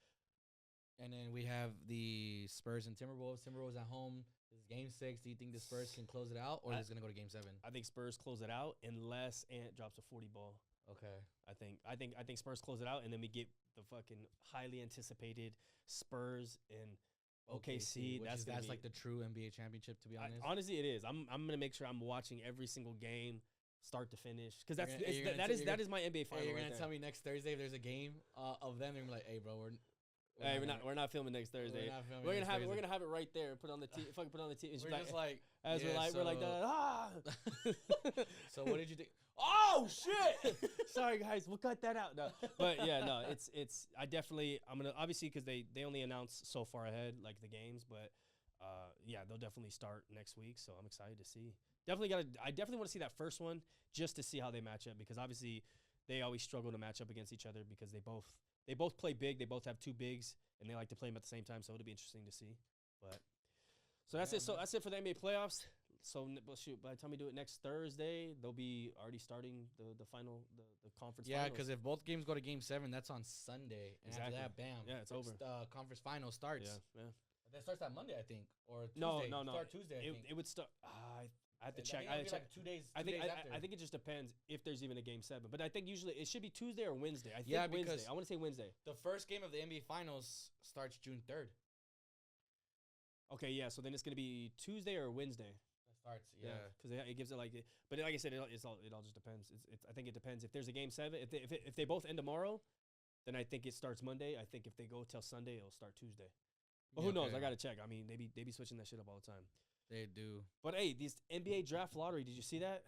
And then we have the Spurs and Timberwolves. Timberwolves at home. This is Game 6. Do you think the Spurs can close it out, or is it going to go to Game 7? I think Spurs close it out unless Ant drops a 40 ball. Okay. I think Spurs close it out, and then we get the fucking highly anticipated Spurs and OKC. That's like the true NBA championship, to be honest. Honestly, it is. I'm gonna make sure I'm watching every single game, start to finish, because that is my NBA final. You're gonna tell me next Thursday if there's a game of them, they're gonna be like, hey, bro, we're not filming next Thursday. We're gonna have it right there. Put on the TV. Fucking put on the TV. We're just like we're like ah. So what did you think? Oh shit! Sorry guys, we'll cut that out. No, but yeah, no, I'm gonna obviously because they only announce so far ahead like the games, but yeah, they'll definitely start next week. So I'm excited to see. I definitely want to see that first one just to see how they match up because obviously they always struggle to match up against each other because they both play big. They both have 2 bigs, and they like to play them at the same time. So it'll be interesting to see. But so that's it. So that's it for the NBA playoffs. So shoot, by the time we do it next Thursday, they'll be already starting the final the conference. Yeah, because if both games go to Game 7, that's on Sunday, and after that, bam, yeah, it's over. Conference final starts. Yeah. That starts that Monday, I think, or Tuesday. No. Start Tuesday. I think. It would start. I have to check. I check. Like 2 days. I think after. it just depends if there's even a Game 7. But I think usually it should be Tuesday or Wednesday. I think because Wednesday. I want to say Wednesday. The first game of the NBA Finals starts June 3rd. Okay, yeah. So then it's gonna be Tuesday or Wednesday. That starts, yeah. Because it gives it like. But like I said, it all just depends. I think it depends. If there's a Game 7, if they both end tomorrow, then I think it starts Monday. I think if they go till Sunday, it'll start Tuesday. But who knows? I gotta check. I mean, they be switching that shit up all the time. They do. But hey, this NBA draft lottery, did you see that?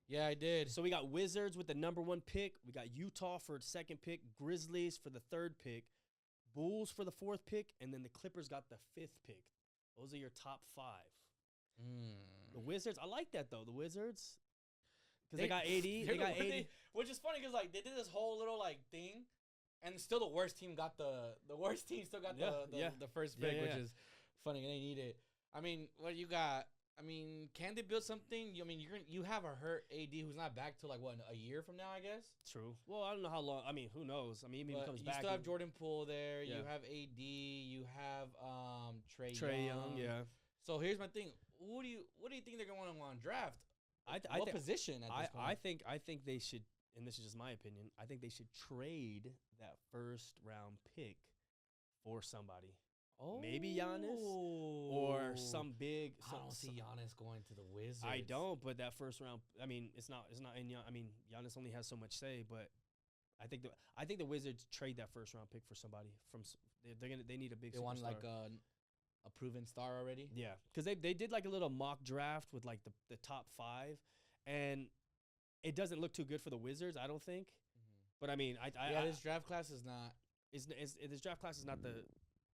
Yeah, I did. So we got Wizards with the number 1 pick. We got Utah for the 2nd pick. Grizzlies for the 3rd pick. Bulls for the 4th pick. And then the Clippers got the 5th pick. Those are your top 5. The Wizards, I like that though. The Wizards, because they got AD. They got AD. Which is funny because like they did this whole little like thing, and still the worst team got the worst team still got the first pick, which is funny. And they need it. I mean, what you got? I mean, can they build something? I mean, you have a hurt AD who's not back till like what, a year from now, I guess. True. Well, I don't know how long. I mean, who knows? I mean, even if he comes back. You still have Jordan Poole there. Yeah. You have AD. You have Trae Young. Yeah. So here's my thing. What do you think they're going to want to draft? What position at this point? I think they should, and this is just my opinion. I think they should trade that 1st round pick for somebody. Oh. Maybe Giannis or some big. I don't see Giannis going to the Wizards. I don't, but that 1st round. I mean, it's not in. I mean, Giannis only has so much say, but I think the Wizards trade that 1st round pick for somebody from. They need a big. They want like a proven star already. Yeah, because they did like a little mock draft with like the top 5, and it doesn't look too good for the Wizards. I don't think, but I mean, this draft class is not. This draft class is not the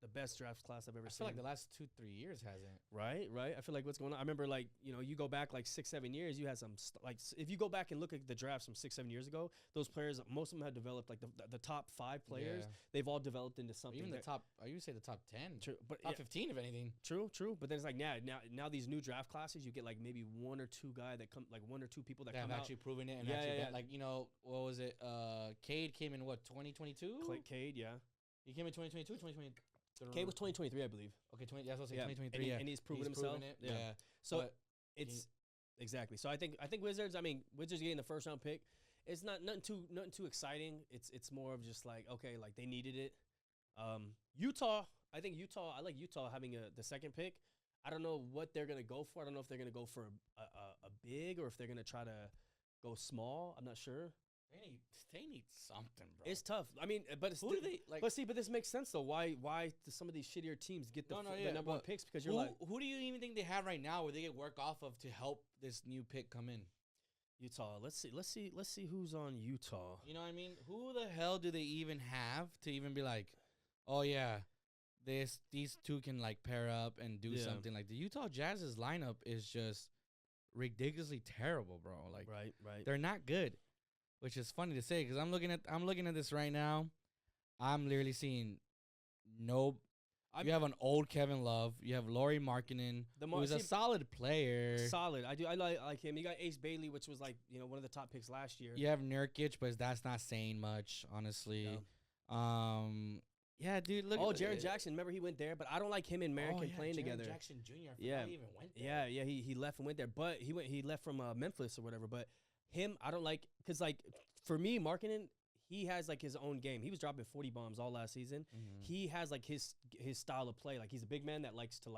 best draft class I've ever seen. I feel like the last 2-3 years hasn't. Right. I feel like what's going on. I remember like, you go back like 6-7 years, you had some if you go back and look at the drafts from 6-7 years ago, those players, most of them had developed like the top 5 players. Yeah. They've all developed into something. Even the top, I would say the top 10. True, but top 15 if anything. True. But then it's like now these new draft classes, you get like maybe 1 or 2 guy that come like 1 or 2 people that come have actually proven it and like what was it? Cade came in what 2022? Cade, yeah. He came in 2022, 2020. K was 2023, I believe. Okay, that's what I was saying. 2023, and he's proven himself. Yeah. So it's exactly. So I think Wizards. I mean, Wizards getting the 1st round pick. It's nothing too exciting. It's more of just like okay, like they needed it. Utah. I think Utah. I like Utah having the second pick. I don't know what they're gonna go for. I don't know if they're gonna go for a big or if they're gonna try to go small. I'm not sure. They need something, bro. It's tough. I mean, but it's Who do they like? But see, but this makes sense though. Why do some of these shittier teams get the number one picks? Because you're who do you even think they have right now where they get work off of to help this new pick come in? Utah. Let's see who's on Utah. You know what I mean? Who the hell do they even have to even be like, oh yeah, these two can like pair up and do something? Like the Utah Jazz's lineup is just ridiculously terrible, bro. Like right. They're not good, which is funny to say because I'm looking at this right now. I'm literally seeing you have an old Kevin Love. You have Lauri Markkanen, who's a solid player. Solid. I like him. You got Ace Bailey, which was like one of the top picks last year. You have Nurkic, but that's not saying much, honestly. No. Yeah, dude. Look. Jaren Jackson. Remember he went there, but I don't like him and American playing together. Jackson Jr. I forgot he even went there. Yeah. He left and went there, but he left from Memphis or whatever. But him, I don't like because like for me, Markkanen. He has like his own game. He was dropping 40 bombs all last season. Mm-hmm. He has like his style of play. Like he's a big man that likes to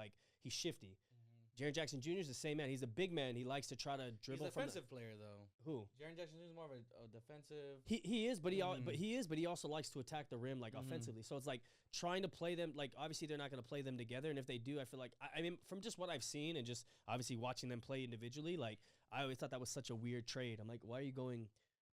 he's shifty. Mm-hmm. Jaren Jackson Jr. is the same man. He's a big man. He likes to try to dribble. He's a defensive player though. Who? Jaren Jackson Jr. is more of a defensive. He is, but he also likes to attack the rim offensively. So it's like trying to play them. Like obviously they're not going to play them together, and if they do, I feel like I mean from just what I've seen and just obviously watching them play individually, like I always thought that was such a weird trade. I'm like, why are you going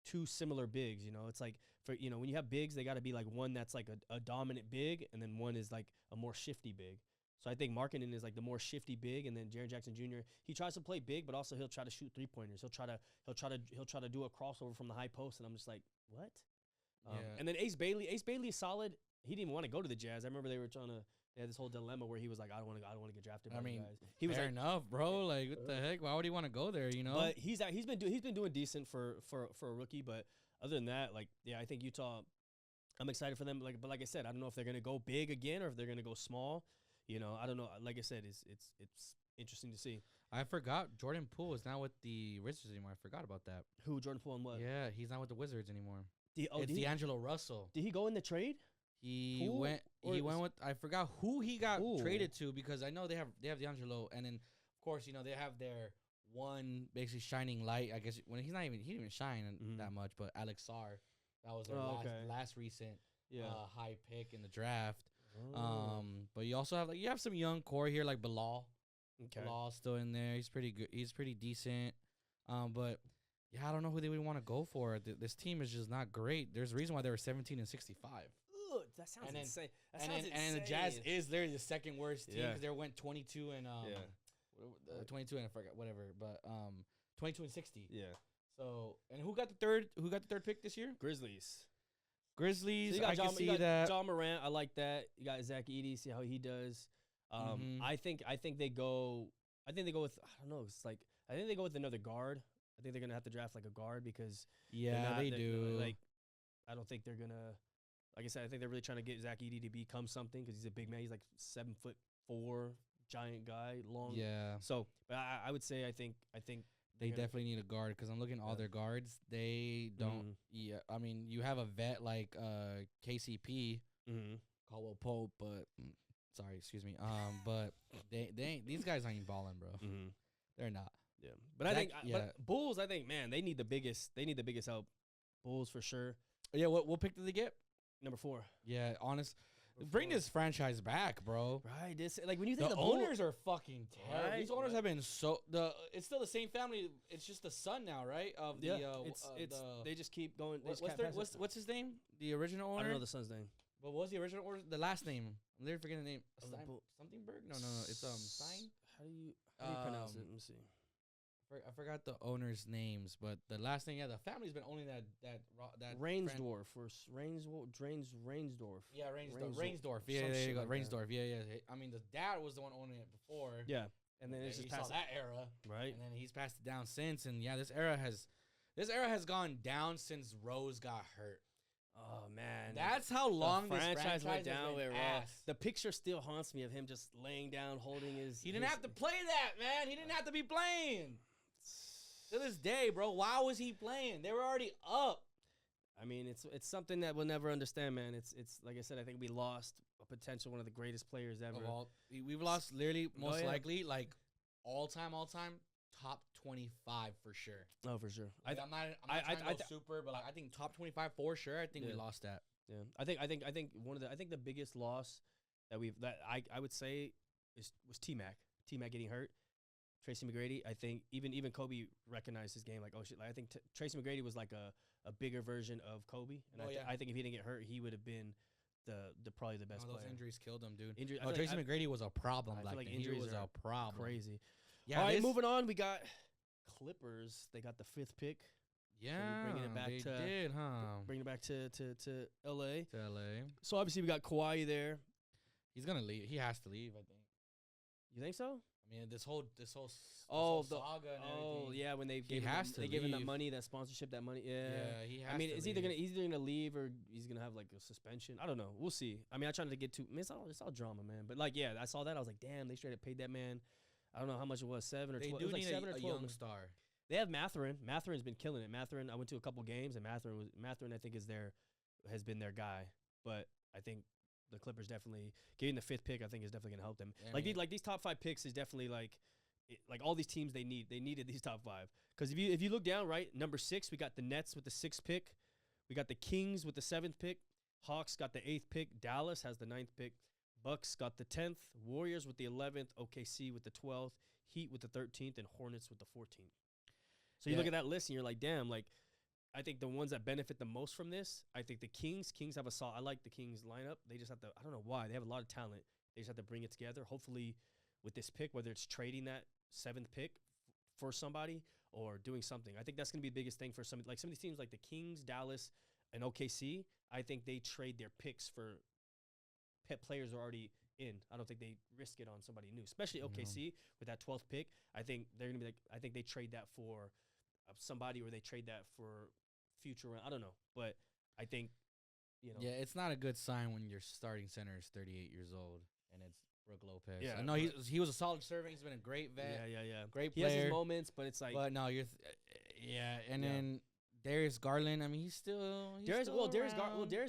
two similar bigs? It's like for when you have bigs, they got to be like one that's like a dominant big, and then one is like a more shifty big. So I think Markkanen is like the more shifty big, and then Jaren Jackson Jr. He tries to play big, but also he'll try to shoot 3-pointers. He'll try to do a crossover from the high post, and I'm just like, what? And then Ace Bailey is solid. He didn't even want to go to the Jazz. I remember they had this whole dilemma where he was like, I don't want to get drafted by the guys. He was fair enough, bro. Like, what the heck? Why would he want to go there? But he's been doing decent for a rookie. But other than that, like, yeah, I think Utah. I'm excited for them. But like I said, I don't know if they're gonna go big again or if they're gonna go small. I don't know. Like I said, it's interesting to see. I forgot Jordan Poole is not with the Wizards anymore. I forgot about that. Who, Jordan Poole and what? Yeah, he's not with the Wizards anymore. It's D'Angelo Russell. Did he go in the trade? He went with, I forgot who he got traded to, because I know they have D'Angelo, and then of course they have their one basically shining light. I guess when he didn't even shine that much, but Alex Sarr, that was their last recent high pick in the draft. But you also have you have some young core here like Bilal. Okay. Bilal's still in there. He's pretty good. He's pretty decent. But yeah, I don't know who they would want to go for. This team is just not great. There's a reason why they were 17-65. That sounds insane. And the Jazz is literally the second worst team because they went 22 and 22 and I forgot whatever, but 22 and 60. Yeah. So and who got the third pick this year? Grizzlies. So I can see that. John Morant, I like that. You got Zach Edey, see how he does. I think they go with I don't know. It's like I think they go with another guard. I think they're gonna have to draft like a guard because they do. Like I don't think they're gonna. Like I said, I think they're really trying to get Zach Edey to become something because he's a big man. He's like 7'4", giant guy, long. Yeah. So, but I would say I think they definitely need a guard because I'm looking at all their guards. They don't. Yeah. I mean, you have a vet like KCP, Caldwell Pope, but sorry, excuse me. But they ain't. These guys ain't balling, bro. They're not. Yeah. But I think Bulls. I think man, they need the biggest. They need the biggest help. Bulls for sure. Yeah. What pick did they get? Number 4. Yeah, bring this franchise back, bro. Right. When you think the owners are fucking terrible. Right? These owners have been it's still the same family. It's just the son now, right? They just keep going. What's his name? The original owner? I don't know the son's name. What was the original owner? The last name. I'm literally forgetting the name. Somethingberg? No. It's Stein. How do you pronounce it? Let me see. I forgot the owners' names, but the last thing, the family's been owning that Reinsdorf Reinsdorf. Yeah, Reinsdorf. Yeah, there you go. Reinsdorf. Yeah. I mean, the dad was the one owning it before. Yeah, and then it's just passed that era, right? And then he's passed it down since, and yeah, this era has gone down since Rose got hurt. Oh man, that's how long this franchise went down with Rose. The picture still haunts me of him just laying down, holding his. He didn't have to play that, man. He didn't have to be playing. To this day, bro, why was he playing? They were already up. I mean, it's something that we'll never understand, man. It's like I said, I think we lost a potential one of the greatest players ever. We've lost literally most yeah. likely like all time top 25 for sure. Oh, for sure. Like, I'm not trying to go super, but like, I think top 25 for sure. I think we lost that. Yeah, I think the biggest loss that I would say was T-Mac. T-Mac getting hurt. Tracy McGrady. I think even Kobe recognized his game. Like, oh shit. Like, I think Tracy McGrady was like a bigger version of Kobe. And I think if he didn't get hurt, he would have been the probably the best player. Those injuries killed him, dude. Tracy McGrady was a problem. I feel like injuries was a problem. Crazy. Yeah. All right, moving on. We got Clippers. They got the 5th pick. Yeah, so bringing it back bringing it back to LA. To LA. So obviously we got Kawhi there. He's gonna leave. He has to leave, I think. You think so? I mean, this whole saga and everything. Yeah, when they gave him that money, that sponsorship, that money. Yeah, he has. I mean, he's either gonna leave or he's gonna have like a suspension. I don't know. We'll see. I mean, I tried to get too. I mean, it's all drama, man. But like, yeah, I saw that. I was like, damn, they straight up paid that man. I don't know how much it was, 7 or 12. They do need like 7 or 12 young star. They have Mathurin. Mathurin's been killing it. Mathurin, I went to a couple games, and Mathurin I think has been their guy. But I think the Clippers definitely getting the 5th pick. I think is definitely gonna help them. Yeah, these top 5 picks is definitely like all these teams they needed these top 5 because if you look down right, number 6 we got the Nets with the 6th pick, we got the Kings with the 7th pick, Hawks got the 8th pick, Dallas has the 9th pick, Bucks got the 10th, Warriors with the 11th, OKC with the 12th, Heat with the 13th, and Hornets with the 14th. So you look at that list and you're like, damn, like I think the ones that benefit the most from this, I think the Kings have a solid. I like the Kings lineup. They just have to. I don't know why they have a lot of talent. They just have to bring it together. Hopefully, with this pick, whether it's trading that 7th pick for somebody or doing something, I think that's going to be the biggest thing for some of these teams like the Kings, Dallas, and OKC. I think they trade their picks for players who are already in. I don't think they risk it on somebody new, especially OKC with that 12th pick. I think they're going to be like. I think they trade that for somebody, or they trade that for future. I don't know, but I think Yeah, it's not a good sign when your starting center is 38 years old and it's Brook Lopez. Yeah, I know he was a solid servant. He's been a great vet. Yeah. Great player. He has his moments, but it's like. But no, then Darius Garland. I mean, he's still. Darius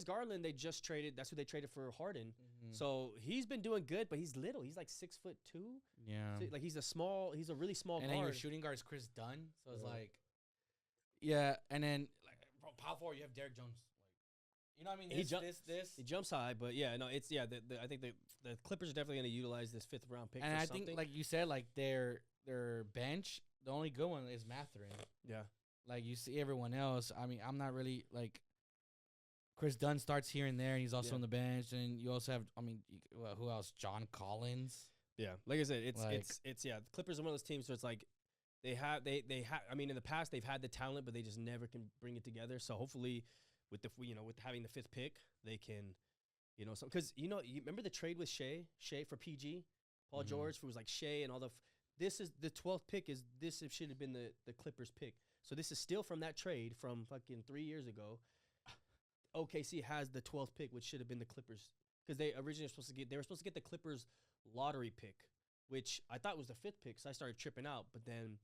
Garland. They just traded. That's who they traded for Harden. Mm-hmm. So he's been doing good, but he's little. He's like 6'2". Yeah. So, like he's a really small guard. And then your shooting guard is Chris Dunn. So it's like. Yeah, and then like power forward, you have Derrick Jones. Like, you know what I mean? He jumps high, but yeah, no, it's I think the Clippers are definitely going to utilize this 5th round pick. And for I something. think, like you said, like their bench, the only good one is Mathurin. Yeah. Like you see everyone else. I mean, I'm not really like. Chris Dunn starts here and there, and he's also on the bench. And you also have, I mean, who else? John Collins. Yeah, like I said, it's the Clippers are one of those teams where it's like. They have. I mean, in the past they've had the talent, but they just never can bring it together. So hopefully, with having the 5th pick, they can, because you remember the trade with Shea for PG, Paul George, who was like Shea and all this is the 12th pick should have been the Clippers pick. So this is still from that trade from fucking 3 years ago. OKC has the 12th pick, which should have been the Clippers, because they originally were supposed to get the Clippers lottery pick, which I thought was the 5th pick. So I started tripping out, but then.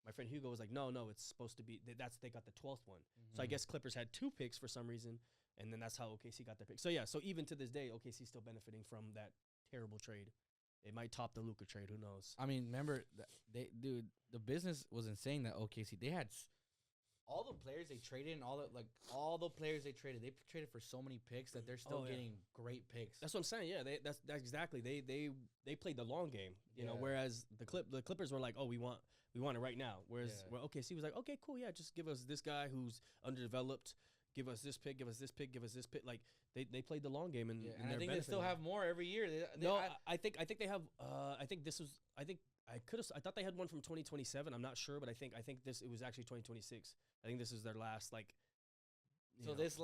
My friend Hugo was like, no, it's supposed to be they got the 12th one. Mm-hmm. So I guess Clippers had 2 picks for some reason, and then that's how OKC got their pick. So yeah, so even to this day, OKC is still benefiting from that terrible trade. It might top the Luka trade. Who knows? I mean, remember the business was insane that OKC they had all the players they traded and all the players they traded for so many picks that they're still getting great picks. That's what I'm saying. Yeah, that's exactly. They played the long game, you know. Whereas the Clippers were like, oh, we want it right now. Whereas OKC was like, okay, cool, yeah, just give us this guy who's underdeveloped. Give us this pick. Give us this pick. Give us this pick. Like they played the long game, and I think they still have more every year. I think they have. I think this was. I think I thought they had one from 2027. I'm not sure, but I think it was actually 2026. I think this is their last So this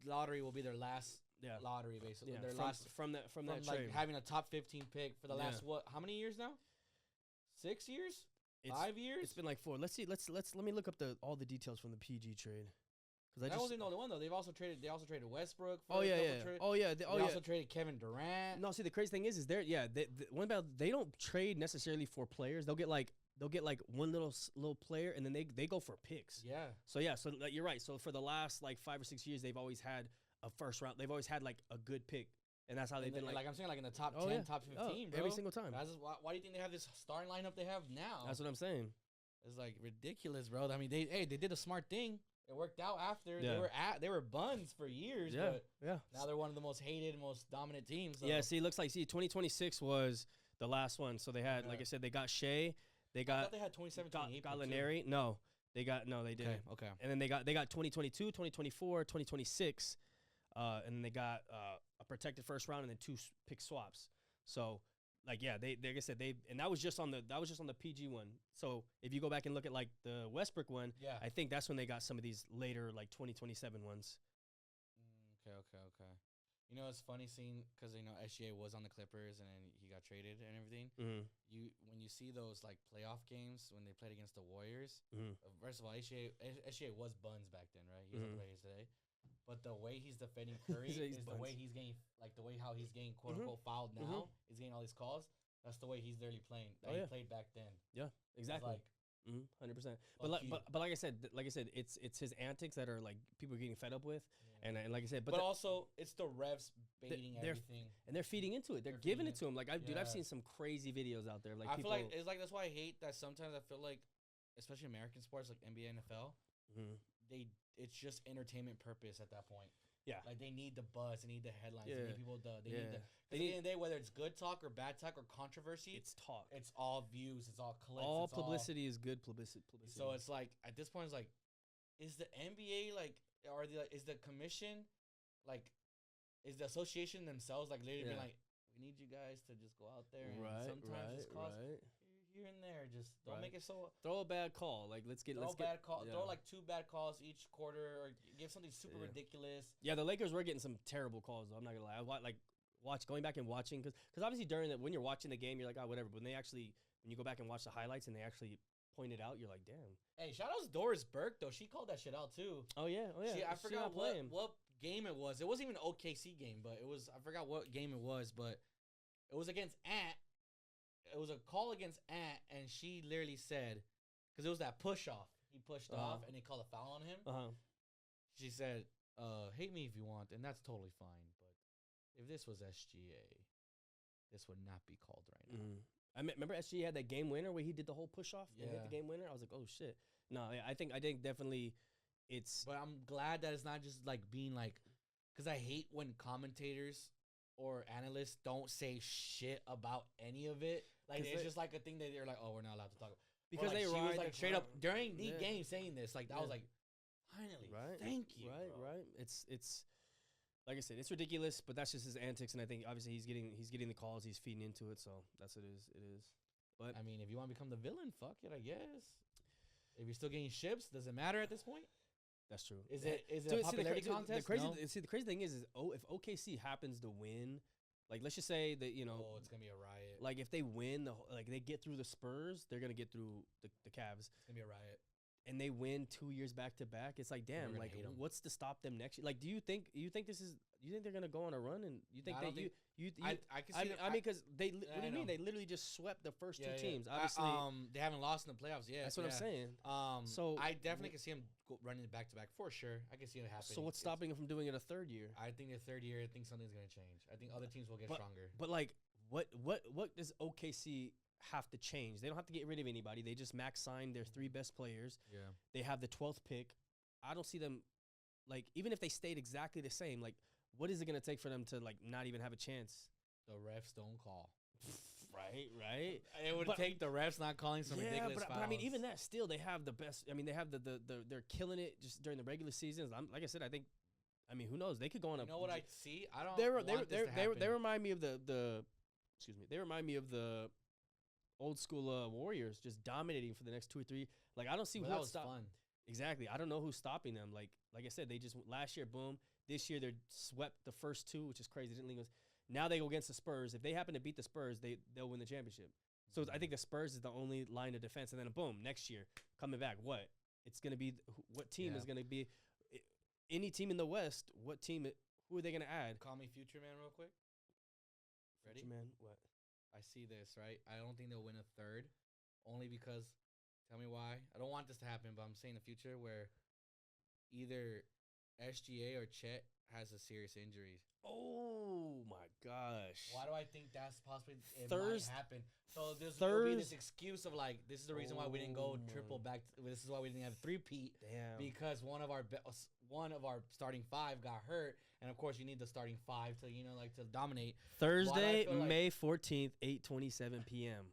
lottery will be their last lottery, basically. Their last from that like trade. Having a top 15 pick for the last how many years now? 6 years? 5 years? It's been like 4. Let's see. Let me look up all the details from the PG trade. That wasn't the only one though. They also traded Westbrook. They also traded Kevin Durant. No, see the crazy thing is they don't trade necessarily for players. They'll they'll get like one little player, and then they go for picks. Yeah. So yeah, so like, you're right. So for the last like 5 or 6 years, they've always had a first round. They've always had like a good pick, and that's how they've been like I'm saying, like in the top 10, top 15, bro. every single time. That's just, why do you think they have this starting lineup they have now? That's what I'm saying. It's like ridiculous, bro. I mean, they did a smart thing. It worked out after Yeah. they were buns for years, Yeah, but yeah. now they're one of the most hated, most dominant teams. So. Yeah, see, it looks like 2026 was the last one. So they had, like I said, they got Shea, they I got thought they had 2017 Gallinari. No, they didn't. Okay. And then they got 2022, 2024, 2026, and then they got a protected first round and then 2 pick swaps. So like they like I said and that was just on the PG one. So if you go back and look at like the Westbrook one, Yeah. I think that's when they got some of these later like 2027 ones. Okay. You know, it's funny seeing because SGA was on the Clippers and then he got traded and everything. Mm-hmm. When you see those like playoff games when they played against the Warriors. Mm-hmm. First of all, SGA was buns back then, right? He's Mhm. not the way he is today. But the way he's defending Curry He's is the buns. way he's getting, like the way how he's getting quote unquote fouled now. He's getting all these calls. That's the way he's literally playing. That he played back then. Yeah, exactly. Like 100%. But like I said, it's his antics that are like people are getting fed up with, and like I said, but also it's the refs baiting everything, and they're feeding into it. They're giving it to him. Like I've seen some crazy videos out there. Like I people, feel like it's like that's why I hate that sometimes I feel like, especially American sports like NBA, NFL, it's just entertainment purpose at that point. Yeah, like they need the buzz, they need the headlines, Yeah. they need people. They need the. They At the need- end of the day, whether it's good talk or bad talk or controversy, it's talk. it's all views, it's all clicks, All it's publicity is good publicity. So it's like at this point, it's like, is the NBA like, or is the commission, like, is the association themselves like literally being like, we need you guys to just go out there and sometimes just cause here and there, just don't make it so. Throw a bad call, like let's get. Throw like 2 bad calls each quarter, or give something super ridiculous. Yeah, the Lakers were getting some terrible calls though. I'm not gonna lie. Going back and watching because obviously when you're watching the game, you're like, oh whatever. But when you go back and watch the highlights and they actually point it out, you're like, damn. Hey, shout out to Doris Burke though. She called that shit out too. Oh yeah. I forgot what game it was. It wasn't even an OKC game, but I forgot what game it was, but it was against Ant. It was a call against Ant, and she literally said, because it was that push off. He pushed off, and they called a foul on him. She said, "Hate me if you want, and that's totally fine. But if this was SGA, this would not be called right now." I remember SGA had that game winner where he did the whole push off and hit the game winner. I was like, oh shit. No, I think definitely it's. But I'm glad that it's not just like being like, because I hate when commentators or analysts don't say shit about any of it. Like it's just like a thing that they're like, oh, we're not allowed to talk about. Because like, she was like straight up during the game saying this. Like I was like, finally, thank you. Right. It's like I said, it's ridiculous, but that's just his antics, and I think obviously he's getting the calls, he's feeding into it, so that's what it is. But I mean, if you want to become the villain, fuck it, I guess. If you're still getting ships, does it matter at this point? That's true. Is it a popularity contest? The crazy thing is if OKC happens to win, like let's just say that it's gonna be a riot. Like if they win, they get through the Spurs, they're gonna get through the Cavs. It's gonna be a riot. And they win 2 years back to back. It's like, damn, like what's to stop them next year? Like, do you think they're gonna go on a run? And you think I can see. I mean, because what do you mean? They literally just swept the first 2 teams. Obviously, they haven't lost in the playoffs yet. That's what I'm saying. So I definitely can see them running back to back for sure. I can see it happening. So what's stopping them from doing it a third year? I think the third year, I think something's gonna change. I think other teams will get stronger. But like, what does OKC have to change? They don't have to get rid of anybody. They just max sign their 3 best players. Yeah. They have the 12th pick. I don't see them, like, even if they stayed exactly the same, like, what is it going to take for them to, like, not even have a chance? The refs don't call. Right. It would take the refs not calling some ridiculous fouls. But I mean, even that, still, they have the best. I mean, they have they're killing it just during the regular seasons. Like I said, I think, I mean, who knows? They could go on a. You know what I see? I don't want this to happen. They remind me of they remind me of the old school Warriors just dominating for the next 2 or 3. Like I don't see what's fun. Exactly. I don't know who's stopping them. Like I said, they just last year, boom. This year they're swept the first 2, which is crazy. Now they go against the Spurs. If they happen to beat the Spurs, they'll win the championship. So I think the Spurs is the only line of defense. And then boom, next year coming back, what? It's gonna be what team is gonna be? Any team in the West? What team? Who are they gonna add? Call me Future Man real quick. Ready? Future Man, what? I see this, right? I don't think they'll win a third, only because. Tell me why. I don't want this to happen, but I'm saying the future where either SGA or Chet has a serious injury. Oh my gosh. Why do I think that's possibly it Thurs- might happen? So there'll be this excuse of like, this is the reason why we didn't go triple back. This is why we didn't have three-peat. Damn. Because one of our starting five got hurt, and of course you need the starting five to like to dominate. Thursday, May 14th, 8:27 p.m.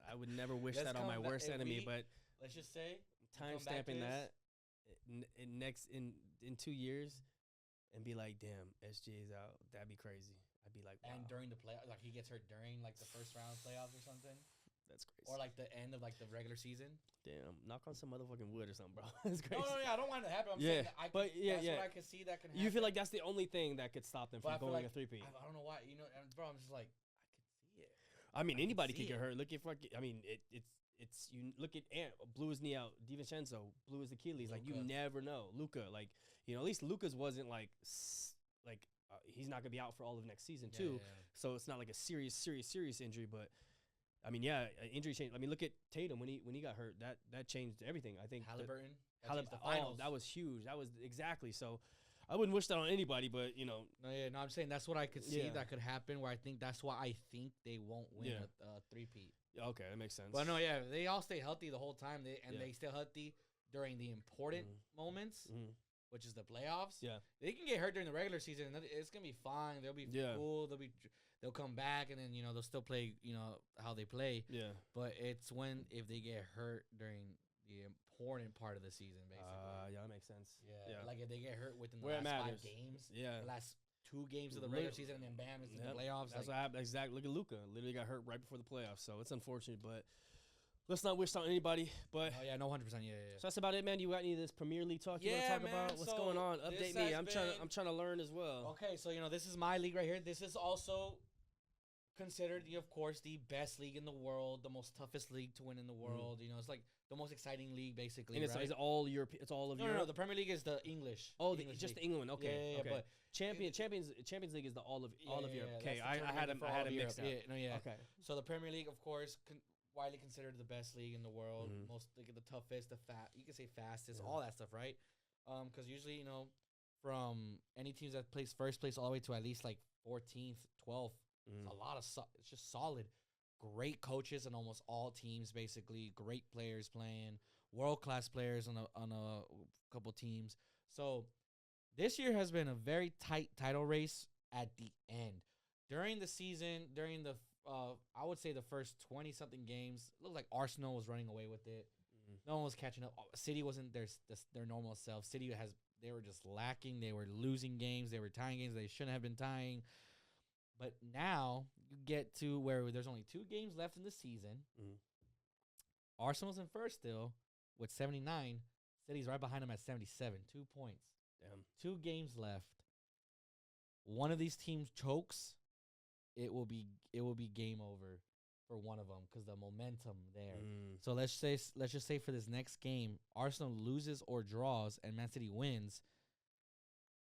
I would never wish that on my worst enemy, but let's just say time stamping that in 2 years and be like, damn, SGA's out. That'd be crazy. I'd be like, wow. And during the play, like he gets hurt during like the first round of playoffs or something. That's crazy. Or like the end of like the regular season. Damn, knock on some motherfucking wood or something, bro. That's crazy. No, I don't want it to happen. I'm saying that that's what I can see that can happen. You feel like that's the only thing that could stop them from going like a three-peat. I don't know why. And bro, I'm just like, I could see it. I mean, anybody could get hurt. Look at it's you look at Ant blew his knee out. DiVincenzo blew his Achilles. Like you never know. Luka, like at least Luka's wasn't like he's not gonna be out for all of next season too. Yeah. So it's not like a serious injury. But I mean, injury change. I mean, look at Tatum when he got hurt. That changed everything. I think Halliburton. That was huge. That was exactly so. I wouldn't wish that on anybody, but No, I'm saying that's what I could see that could happen. Where I think that's why I think they won't win a three-peat. Okay, that makes sense. But no, they all stay healthy the whole time. They stay healthy during the important moments, which is the playoffs. Yeah, they can get hurt during the regular season. And it's gonna be fine. They'll be cool. They'll come back, and then they'll still play. How they play. Yeah. But it's if they get hurt during the important part of the season, basically. That makes sense. Yeah. Like if they get hurt within the last 5 games. Yeah. The last 2 games of the regular season, and then bam, it's in the playoffs. That's what happened. Exactly. Look at Luka. Literally got hurt right before the playoffs. So it's unfortunate, but let's not wish on anybody. But no, 100%. Yeah. So that's about it, man. You got any of this Premier League talk you want to talk about? What's going on? Update me. I'm trying to learn as well. Okay, so this is my league right here. This is also considered, of course, the best league in the world, the most toughest league to win in the world. It's like the most exciting league, basically. And it's all Europe. It's all of Europe. No. The Premier League is the English. Oh, English just league. England. Okay. Yeah. But Champions League is the all of Europe. Okay, I had them mixed up. Okay. So the Premier League, of course, widely considered the best league in the world, most like the toughest, you can say fastest, all that stuff, right? Because usually, from any teams that place first place all the way to at least like 14th, 12th. It's a lot of it's just solid. Great coaches on almost all teams, basically. Great players playing, world-class players on a couple teams. So this year has been a very tight title race at the end. During the season, I would say the first 20-something games, it looked like Arsenal was running away with it. No one was catching up. City wasn't their normal self. City they were just lacking. They were losing games. They were tying games they shouldn't have been tying. But now you get to where there's only 2 games left in the season. Arsenal's in first still with 79. City's right behind them at 77. 2 points. Damn. 2 games left. One of these teams chokes, it will be game over for one of them because the momentum there. So let's just say for this next game, Arsenal loses or draws and Man City wins.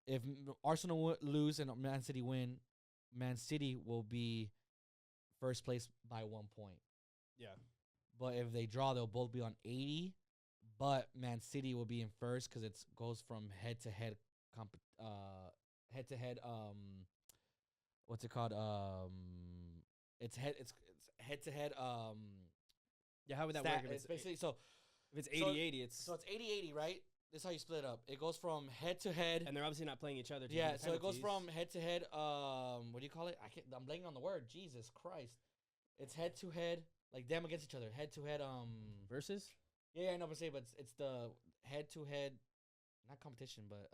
If Arsenal lose and Man City win, Man City will be first place by 1 point. Yeah. But if they draw, they'll both be on 80. But Man City will be in first because it goes from head-to-head what's it called? It's head-to-head yeah, how would that work? It's basically if it's 80-80, it's 80-80, right? This is how you split it up. It goes from head to head, and they're obviously not playing each other. Yeah, so it goes from head to head. What do you call it? I'm blanking on the word. Jesus Christ! It's head to head, like them against each other. Head to head. Versus. Yeah, I know, but it's the head to head, not competition, but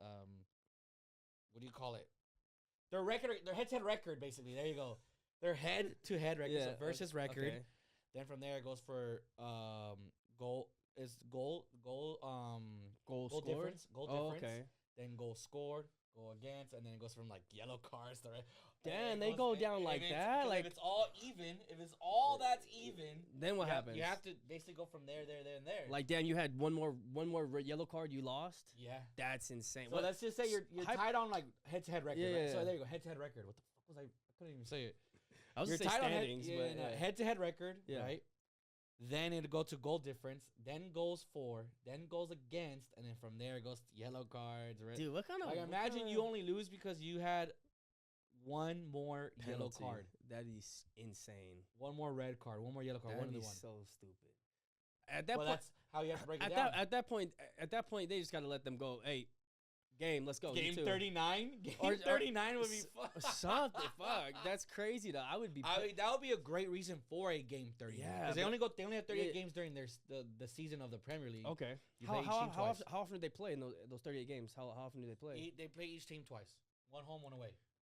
what do you call it? Their record, their head to head record, basically. There you go. Their head to head record, so versus record. Okay. Then from there it goes for goal difference. Okay. Then goal scored, goal against, and then it goes from like yellow cards to red. Damn, they go down like that. Like if it's all even, that's even. Then what happens? You have to basically go from there, and there. Like damn, you had one more yellow card, you lost. Yeah, that's insane. So let's just say you're tied on like head to head record. Yeah, right? So there you go, head to head record. What the fuck was I couldn't even say it. I was tied standings, on head to head record, right? Then it'll go to goal difference. Then goals for. Then goals against. And then from there it goes to yellow cards. Red. Dude, what kind of... Like, imagine you only lose because you had one more yellow penalty. card. That is insane. One more red card. One more yellow card. That'd One of be the one. so stupid. At that Well, point, that's how you have to break it down. At that point, they just gotta let them go. Hey, game, let's go. Game 39? Game Or 39 would be fun. Something. Fuck, that's crazy though. I would be. I mean, that would be a great reason for a game 39. Yeah, because they only have 38 yeah. games during the season of the Premier League. Okay. You play each team twice. How often do they play in those 38 games? How often do they play? They play each team twice. One home, one away.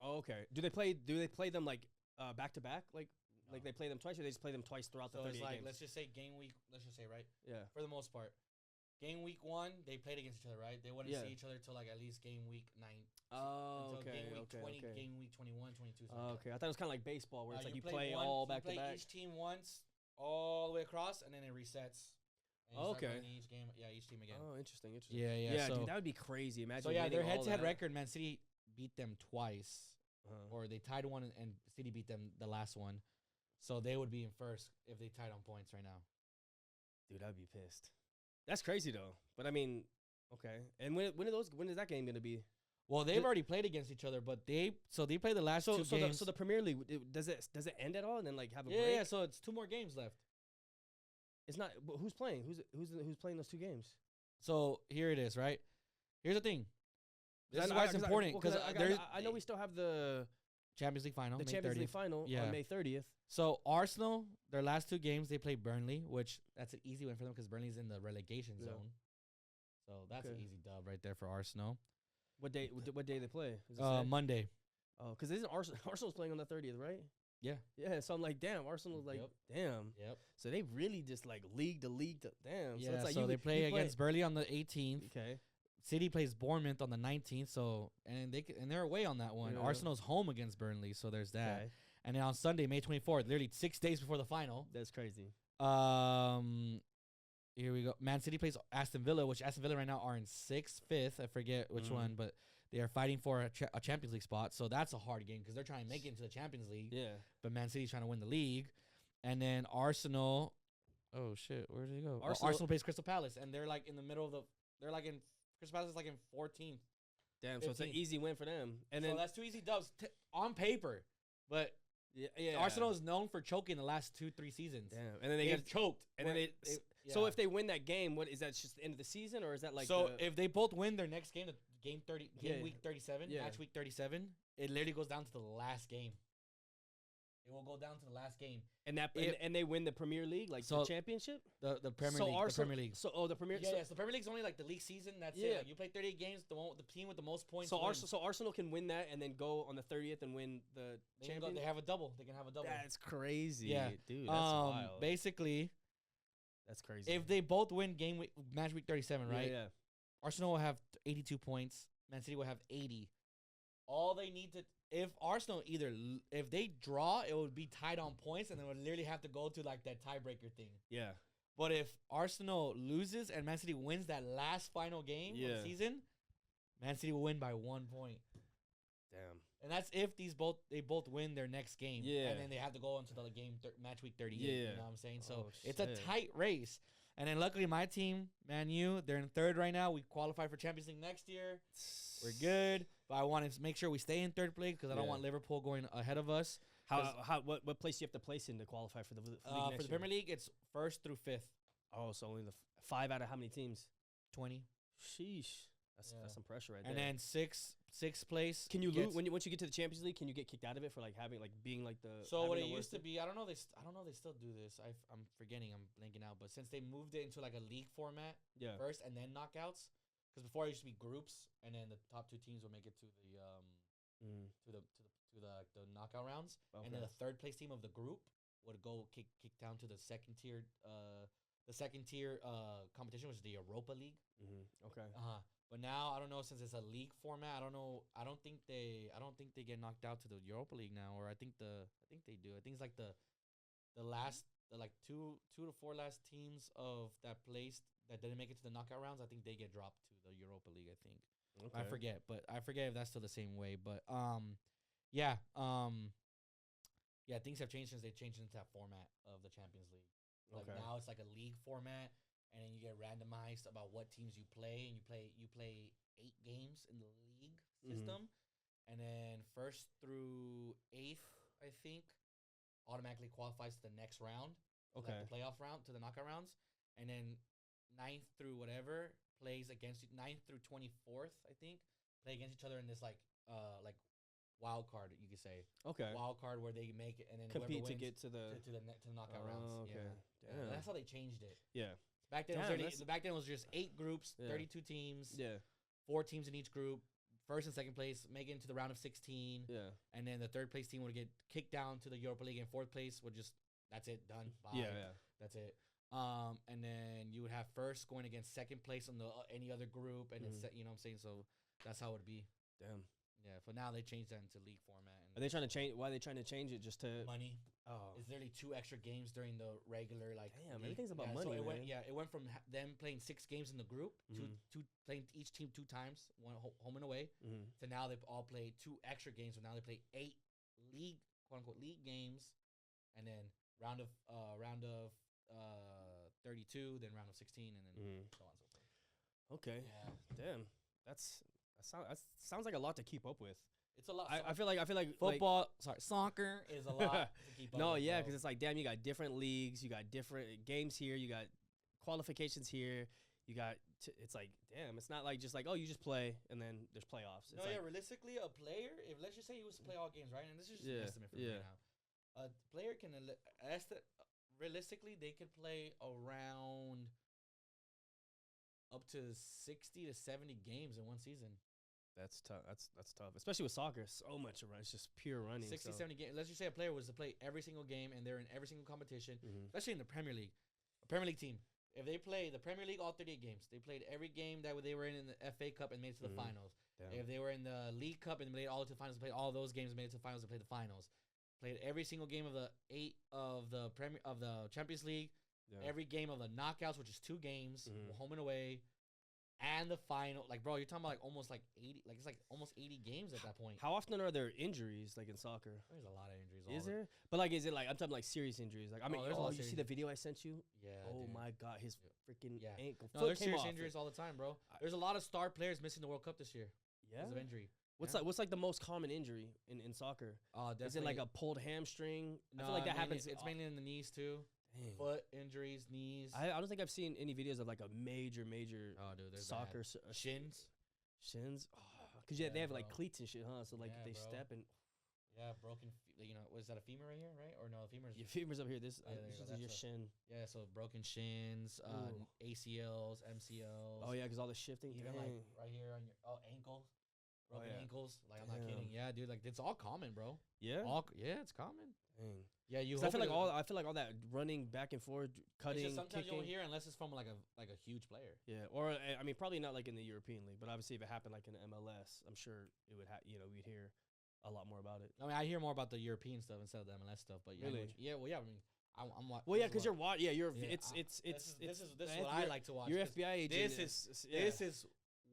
Oh, okay. Do they play them like back to back? Like they play them twice, or they just play them twice throughout the 38 it's like, games? let's just say game week. Let's just say, right? Yeah. For the most part, game week 1 they played against each other, right? They wouldn't see each other till like at least game week 9. Oh, until okay. Game week 20, okay. game week 21, 22. Oh, okay. I thought it was kind of like baseball, where it's like you play one- all back you to play back. each team once, all the way across, and then it resets. And you start Okay. playing each game, each team again. Oh, interesting. Yeah. Dude, that would be crazy. Imagine. So yeah, their winning all head-to-head that. record, Man City beat them twice, or they tied one, and City beat them the last one. So they would be in first if they tied on points right now. Dude, I'd be pissed. That's crazy though. But I mean, okay. And when is that game gonna be? Well, they've already played against each other, but they play the last two games. So the Premier League, does it end at all and then like have a break? Yeah. So it's 2 more games left. It's not. But who's playing? Who's playing those 2 games? So here it is, right? Here's the thing. This is why it's important because I know we still have the Champions League final, the May Champions 30th. League final on May 30th. So Arsenal, their last 2 games, they play Burnley, which that's an easy win for them because Burnley's in the relegation zone. So that's an easy dub right there for Arsenal. What day they play? Monday. Oh, because isn't Arsenal's playing on the 30th, right? Yeah. Yeah. So I'm like, damn, Arsenal's like, damn. Yep. So they really just like league to damn. Yeah. So it's like they play against Burnley on the 18th. Okay. City plays Bournemouth on the 19th. So and they're away on that one. Yeah. Arsenal's home against Burnley, so there's that. Okay. And then on Sunday, May 24th, literally 6 days before the final. That's crazy. Here we go. Man City plays Aston Villa, which Aston Villa right now are in 6th, 5th. I forget which one, but they are fighting for a Champions League spot. So that's a hard game because they're trying to make it into the Champions League. Yeah. But Man City's trying to win the league. And then Arsenal. Oh, shit. Where did they go? Arsenal plays Crystal Palace, and they're like in the middle of the. They're like in. Crystal Palace is like in 14th. Damn, so it's an easy win for them. And then that's 2 easy dubs on paper. But yeah, Arsenal is known for choking the last 2-3 seasons. Damn. And then they get get choked. And then So if they win that game, what is that? Just the end of the season, or is that like? So if they both win their next game, game week 37, Yeah. match week 37, it literally goes down to the last game. It will go down to the last game, and they win the Premier League, like the championship, the Premier League. The Premier League. So the Premier. Yeah, so the Premier League's only like the league season. That's it. Like you play 38 games. The team with the most points. So Arsenal can win that and then go on the 30th and win the championship. They have a double. They can have a double. That's crazy. Yeah, dude. That's wild. Basically, that's crazy. If they both win match week 37, right? Yeah. Arsenal will have 82 points. Man City will have 80. All they need to, if Arsenal if they draw, it would be tied on points, and they would literally have to go to like that tiebreaker thing. Yeah. But if Arsenal loses and Man City wins that last final game of the season, Man City will win by 1 point. Damn. And that's if they both win their next game. Yeah. And then they have to go into the match week 38. Yeah. You know what I'm saying? So it's shit. a tight race. And then luckily my team, Man U, they're in 3rd right now. We qualify for Champions League next year. We're good. But I want to make sure we stay in 3rd place because I don't want Liverpool going ahead of us. What place do you have to place in to qualify for the league next for the Premier League, it's 1st through 5th. Oh, so only the 5 out of how many teams? 20. Sheesh. That's some pressure right there. And then sixth place. Can you lose once you get to the Champions League? Can you get kicked out of it for like being like the? So what it used to be, I don't know. They still do this. I'm forgetting. I'm blanking out. But since they moved it into like a league format, first and then knockouts, because before it used to be groups, and then the top 2 teams would make it to the knockout rounds, and then the 3rd place team of the group would go kick down to the second tier competition, which is the Europa League. Okay. But now I don't know, since it's a league format. I don't know. I don't think they get knocked out to the Europa League now, or I think they do. I think it's like the last 2 to 4 last teams of that placed that didn't make it to the knockout rounds. I think they get dropped to the Europa League. I think. Okay. I forget if that's still the same way. But things have changed since they changed into that format of the Champions League. Like now it's like a league format, and then you get randomized about what teams you play, and you play 8 games in the league system, and then first through 8th, I think, automatically qualifies to the next round, like the playoff round, to the knockout rounds, and then 9th through whatever plays against 9th through 24th, I think, play against each other in this like wild card, you could say. Wild card where they make it and then compete wins to get to the knockout rounds. Yeah. That's how they changed it. Yeah. Back then, it was just 8 groups, 32 teams. Yeah. 4 teams in each group. First and second place make it into the round of 16. Yeah. And then the third place team would get kicked down to the Europa League, and fourth place would just that's it, done. Bye. Yeah. That's it. And then you would have first going against second place on the any other group, and it's you know what I'm saying. So that's how it would be. Damn. Yeah. But now they changed that into league format. Are they trying to change? Why are they trying to change it? Just to money. Oh. It's literally 2 extra games during the regular Damn, everything's about money. So it went from them playing 6 games in the group to playing each team 2 times, one home and away. So now they've all played 2 extra games. So now they play 8 league, quote unquote, league games, and then round of 32, then round of 16, and then so on and so forth. Okay. Yeah. Damn. That sounds like a lot to keep up with. It's a lot. I feel like football. Soccer is a lot to keep up. No, yeah, because it's like, damn, you got different leagues, you got different games here, you got qualifications here, you got. It's like, damn, it's not like just like, oh, you just play and then there's playoffs. It's realistically, a player, if let's just say he was to play all games, right, and this is just an estimate for me now, a player can realistically they could play around up to 60 to 70 games in one season. That's tough. That's tough, especially with soccer. So much run. It's just pure running. 60, 70 games. Let's just say a player was to play every single game, and they're in every single competition, especially in the Premier League. A Premier League team, if they play the Premier League all 38 games, they played every game that they were in the FA Cup and made it to the finals. Damn. If they were in the League Cup and made it all to the finals, played all those games and made it to the finals and played the finals. Played every single game of the 8 of the Champions League, every game of the knockouts, which is 2 games, home and away. And the final, like, bro, you're talking about like almost like 80, like it's like almost 80 games at that point. How often are there injuries like in soccer? There's a lot of injuries. Is there? But like, is it like, I'm talking like serious injuries? Like, I mean, you see the video I sent you? Yeah. Oh my God, his freaking ankle. No, there's serious injuries all the time, bro. There's a lot of star players missing the World Cup this year. Yeah. Because of injury. What's like the most common injury in soccer? Is it like a pulled hamstring? No, I feel like that happens. It's mainly in the knees too. Dang. Foot injuries, knees. I don't think I've seen any videos of like a major soccer shins. Because they have like cleats and shit, huh? So like they step and broken. Was that a femur right here, right? Or no, femur's your femur's up here. This is your shin. Yeah, so broken shins, ACLs, MCLs. Oh yeah, because all the shifting. Even like right here on your ankles. Broken ankles. Like, I'm not kidding. Yeah, dude. Like, it's all common, bro. Yeah. It's common. Dang. Yeah, I feel like all that running back and forth, cutting, sometimes kicking. you don't hear unless it's from like a huge player. Yeah, or I mean, probably not like in the European League, but obviously if it happened like in the MLS, I'm sure it would we'd hear a lot more about it. I mean, I hear more about the European stuff instead of the MLS stuff. But yeah, really? I mean, I'm watching. Well, yeah, because you're watching. Yeah, this is what I like to watch. Your FBI agent. This is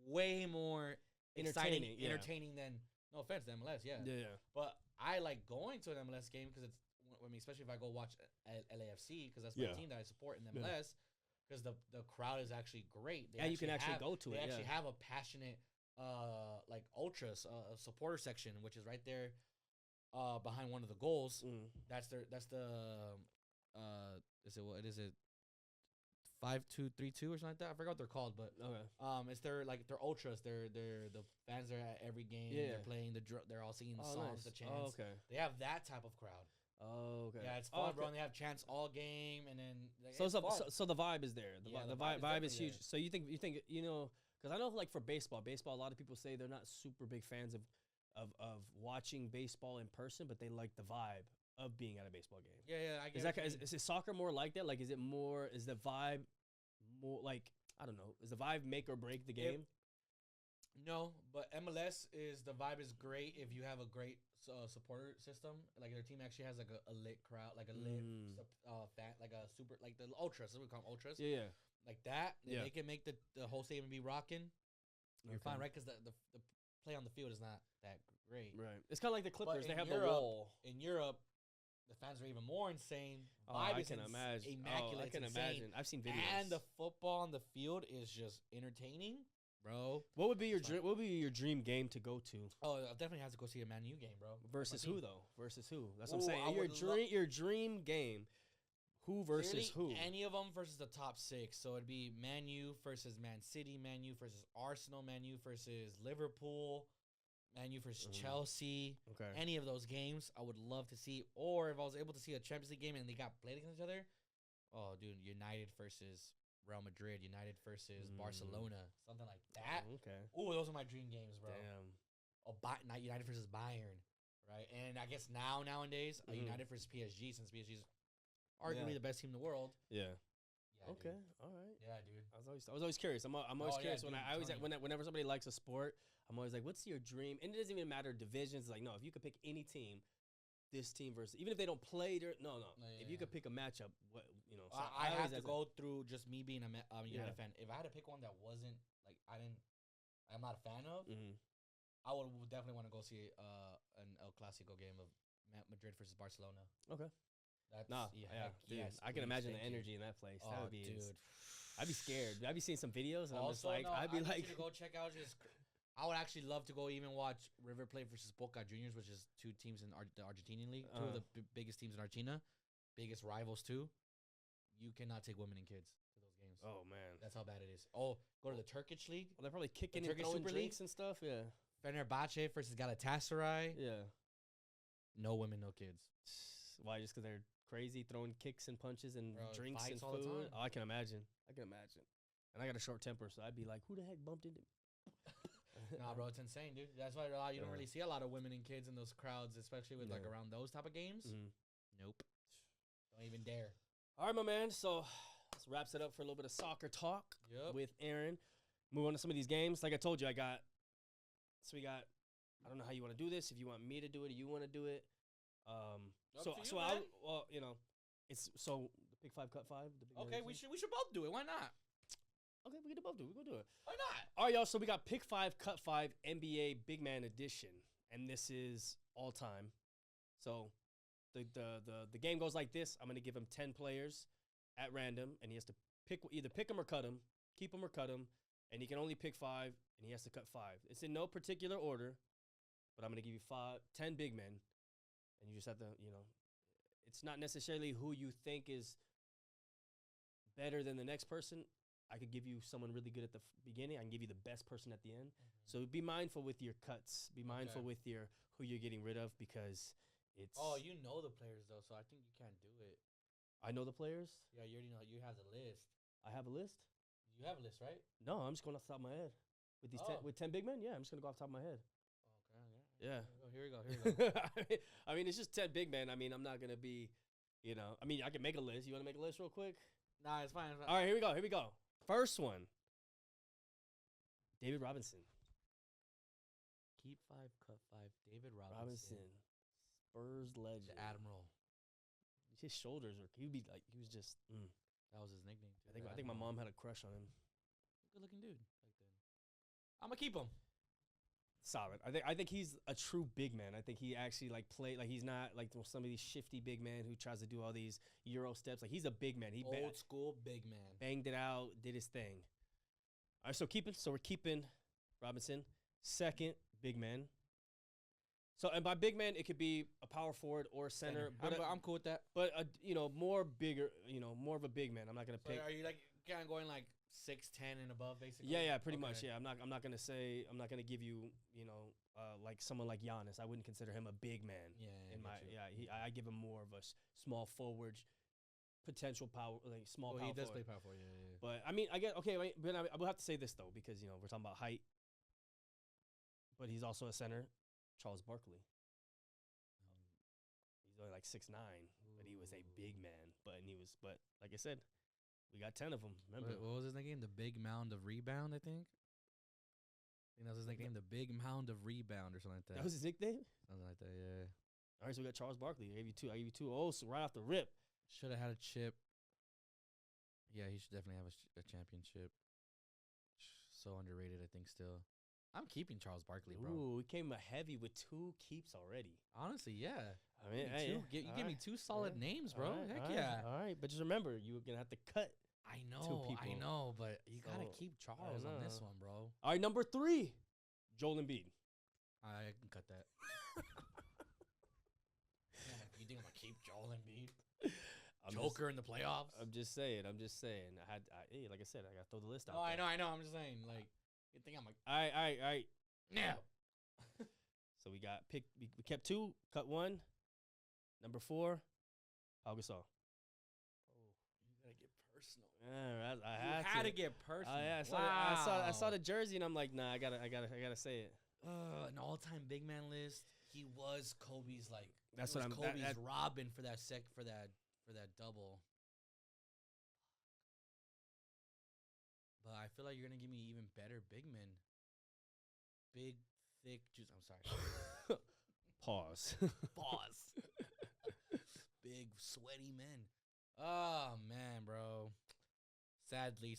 way more entertaining than. No offense to MLS, yeah. But I like going to an MLS game because it's. I mean, especially if I go watch LAFC, because that's my team that I support in MLS, because the crowd is actually great. You can actually go to it. They actually have a passionate, like ultras supporter section, which is right there, behind one of the goals. That's the is it 5-2-3-2 or something like that? I forgot what they're called, but it's their ultras. They're the fans are at every game. They're playing they're all singing the songs, the chants. They have that type of crowd. Oh, okay. Yeah, it's fun, bro. And they have chants all game, and then so the vibe is there. The vibe is huge. So you think because I know like for baseball, a lot of people say they're not super big fans of watching baseball in person, but they like the vibe of being at a baseball game. Yeah, I guess. Is soccer more like that? Like, is the vibe more like, I don't know, is the vibe make or break the game? No, but MLS the vibe is great if you have a great supporter system. Like their team actually has like a lit crowd, like a lit fan, like a super, like the ultras. We call them ultras. Yeah. Like that. Yeah. They can make the whole stadium be rocking. You're fine, right? Because the play on the field is not that great. Right. It's kind of like the Clippers. They have Europe, the wall. In Europe, the fans are even more insane. Oh, Vibe I is can imagine. immaculate. I can it's insane. imagine. I've seen videos. And the football on the field is just entertaining, bro. What would be your dream? What would be your dream game to go to? Oh, I definitely have to go see a Man U game, bro. Versus who though? Versus who? That's what I'm Ooh, saying. Your dream game. Who versus Clearly, who? Any of them versus the top 6. So it'd be Man U versus Man City, Man U versus Arsenal, Man U versus Liverpool, Man U versus Chelsea. Okay. Any of those games, I would love to see. Or if I was able to see a Champions League game and they got played against each other, oh, dude, United versus Real Madrid, United versus Barcelona, something like that. Okay. Ooh, those are my dream games, bro. Damn. Oh, United versus Bayern, right? And I guess nowadays, United versus PSG, since PSG is arguably the best team in the world. Yeah. Okay. All right. Yeah, dude. I was always curious. I'm always curious dude, whenever somebody likes a sport, I'm always like, what's your dream? And it doesn't even matter divisions. Like, no, if you could pick any team, this team versus, even if they don't play, no. If you could pick a matchup, what So I have to go through just me being a United fan. If I had to pick one that wasn't like I'm not a fan of, I would definitely want to go see an El Clasico game of Madrid versus Barcelona. Okay. That's, dude, I can imagine the energy in that place. That would be, dude. I'd be scared. I'd be seeing some videos and also, I'm just like, I'd be like, to go check out just. I would actually love to go even watch River Plate versus Boca Juniors, which is 2 teams in the Argentinian league, 2 of the biggest teams in Argentina, biggest rivals too. You cannot take women and kids to those games. Oh man, that's how bad it is. Oh, go to the Turkish league. Well, they're probably kicking and throwing drinks and stuff. Yeah. Fenerbahce versus Galatasaray. Yeah. No women, no kids. Why? Just because they're crazy, throwing kicks and punches and drinks and all food. The time. Oh, I can imagine. And I got a short temper, so I'd be like, "Who the heck bumped into me?" Nah, bro, it's insane, dude. That's why you don't really see a lot of women and kids in those crowds, especially with like around those type of games. Nope. Don't even dare. All right, my man. So this wraps it up for a little bit of soccer talk with Aaron. Move on to some of these games. Like I told you, we got. I don't know how you want to do this. If you want me to do it, or you want to do it. It's the Pick 5 Cut 5. Okay, we should both do it. Why not? Okay, we can both do it. We're gonna do it. Why not? All right, y'all. So we got Pick 5 Cut 5 NBA Big Man Edition, and this is all time. So the game goes like this. I'm gonna give him 10 players at random, and he has to either pick them or cut them, keep them or cut them, and he can only pick 5, and he has to cut 5. It's in no particular order, but I'm gonna give you 10 big men, and you just have to, it's not necessarily who you think is better than the next person. I could give you someone really good at the beginning. I can give you the best person at the end. So be mindful with your cuts. Be mindful with who you're getting rid of because it's. Oh, you know the players though, so I think you can't do it. I know the players. Yeah, you already know. You have the list. I have a list. You have a list, right? No, I'm just going off the top of my head. With these 10 big men, yeah, I'm just gonna go off the top of my head. Okay. Yeah. Here we go. I mean, it's just 10 big men. I mean, I'm not gonna be, I mean, I can make a list. You want to make a list real quick? Nah, it's fine. All right, here we go. First one, David Robinson. Keep 5, cut 5. David Robinson. Spurs legend. The Admiral. His shoulders were. He was just. That was his nickname. Too. I think my mom had a crush on him. Good looking dude back then. I'm gonna keep him. Solid. I think he's a true big man. I think he actually played he's not like some of these shifty big men who tries to do all these Euro steps. Like he's a big man. He old school big man. Banged it out, did his thing. All right, so we're keeping Robinson. Second big man. So and by big man, it could be a power forward or a center. But I'm cool with that. But more bigger, more of a big man. I'm not gonna pick. Are you kind of going 6'10" and above, basically? Yeah, pretty much. Yeah, I'm not gonna give you, like someone like Giannis. I wouldn't consider him a big man. I give him more of a small forward, potential power, like small. Power he does forward. play power forward. Yeah. But I mean, I get okay. But I will have to say this though, because we're talking about height. But he's also a center, Charles Barkley. He's only 6'9", but he was a big man. But like I said. We got 10 of them. Remember what was his nickname? The Big Mound of Rebound, I think. That was his nickname, the Big Mound of Rebound, or something like that. That was his nickname. Something like that, yeah. All right, so we got Charles Barkley. I gave you two. Oh, so right off the rip. Should have had a chip. Yeah, he should definitely have a championship. So underrated, I think. Still, I'm keeping Charles Barkley, bro. Ooh, we came heavy with 2 keeps already. Honestly, yeah. I mean, You give me 2 solid names, bro. Heck yeah. All right, but just remember, you're gonna have to cut. I 2 know, people. but you gotta keep Charles on this one, bro. All right, number 3, Joel Embiid. I can cut that. You think I'm gonna keep Joel Embiid? Joker in the playoffs? I'm just saying. Hey, like I said, I gotta throw the list out. Oh, there. I know. I'm just saying, like, you think I'm like, all right. now. So we got we kept 2, cut 1. Number 4, Pau Gasol. You gotta get personal. Yeah, I You had to get personal. I saw the jersey and I'm like, nah, I gotta say it. An all-time big man list. He was Kobe's That's what I'm. Kobe's Robin for that double. But I feel like you're gonna give me even better big men. Big, thick, juice. I'm sorry. Pause. Big, sweaty men. Oh man, bro. Sadly.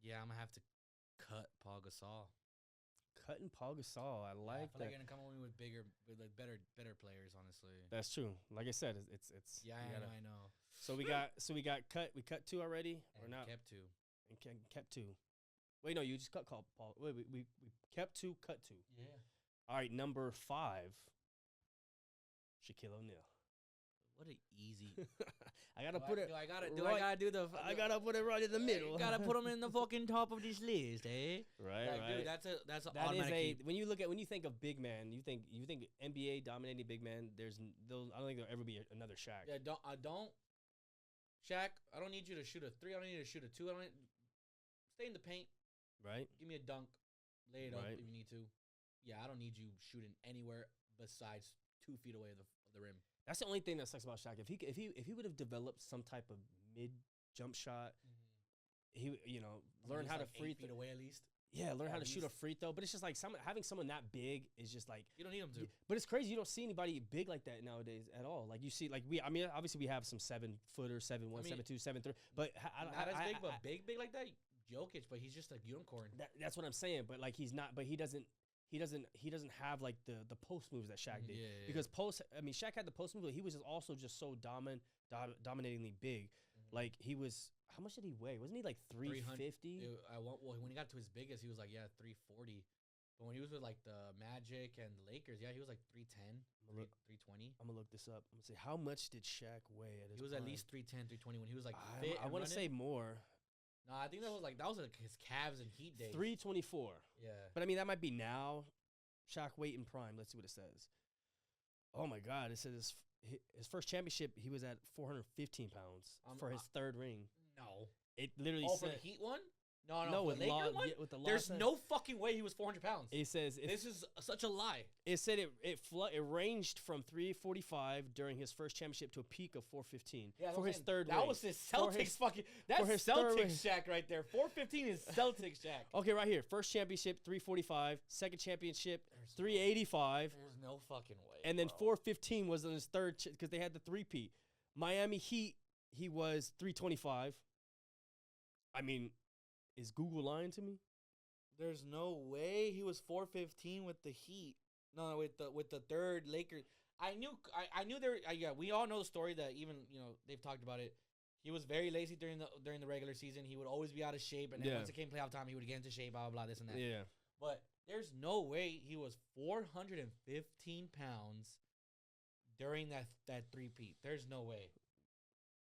Yeah, I'm gonna have to cut Paul Gasol. Cutting Pau Gasol, I like feel that. like you're gonna come with better players, honestly. That's true. Like I said, it's Yeah, I know. So we got cut. We cut 2 already, or And not? kept 2. And kept 2. Wait, no, you just cut Paul. Wait, we kept 2, cut 2. Yeah. All right, number 5, Shaquille O'Neal. What an easy. I gotta put it. I gotta do the. I gotta put it right in the middle. You gotta put them in the fucking top of this list, eh? Right. Dude, that's an That automatic is keep. when you think of big man, you think NBA dominating big man. I don't think there'll ever be another Shaq. Yeah, Shaq, I don't need you to shoot a 3. I don't need you to shoot a 2. Stay in the paint. Right. Give me a dunk. Lay it up Right. if you need to. Yeah, I don't need you shooting anywhere besides 2 feet away of the rim. That's the only thing that sucks about Shaq. If he would have developed some type of mid jump shot, he learn how to free 8 feet away at least. Yeah, learn At how to shoot a least. free throw. But it's just like having someone that big is just like You don't need him to. But it's crazy. You don't see anybody big like that nowadays at all. Like you see, obviously we have some 7-footers, 7'1", 7'2", 7'3", but Not as big, but big like that. Jokic, but he's just a unicorn. That's what I'm saying. But like he's not. But he doesn't have like the post moves that Shaq did. Yeah. Because Shaq had the post move, but he was also just so dominatingly big. Like he was. How much did he weigh? Wasn't he like 350? When he got to his biggest, he was like 340. But when he was with like the Magic and the Lakers, he was like 310, 320. I'm gonna look this up. I'm gonna say how much did Shaq weigh at his He was prime? at least 310, 320 when he was like I want to say more. No, I think that was his Cavs and Heat days. 324. Yeah. But I mean that might be now. Shaq weight in prime. Let's see what it says. Oh my God! It says his first championship he was at 415 pounds for his 3rd ring. No. It literally for said the Heat one. No, with the Lakers one. with the There's no fucking way he was 400 pounds. It says this is such a lie. It said it ranged from 345 during his first championship to a peak of 415 for his 3rd ring. That was his Celtics fucking. That's his Celtics Shaq right there. 415 is Celtics Shaq. Okay, right here. First championship 345. Second championship 385. There's no fucking way. And then 415 was on his 3rd because they had the 3-peat. Miami Heat he was 325. I mean, is Google lying to me? There's no way he was 415 with the Heat. No, with the 3rd Lakers. I knew there. Yeah, we all know the story that even they've talked about it. He was very lazy during the regular season. He would always be out of shape, and then once it came playoff time, he would get into shape. Blah blah blah. This and that. Yeah. But there's no way he was 415 pounds during that 3-peat. There's no way.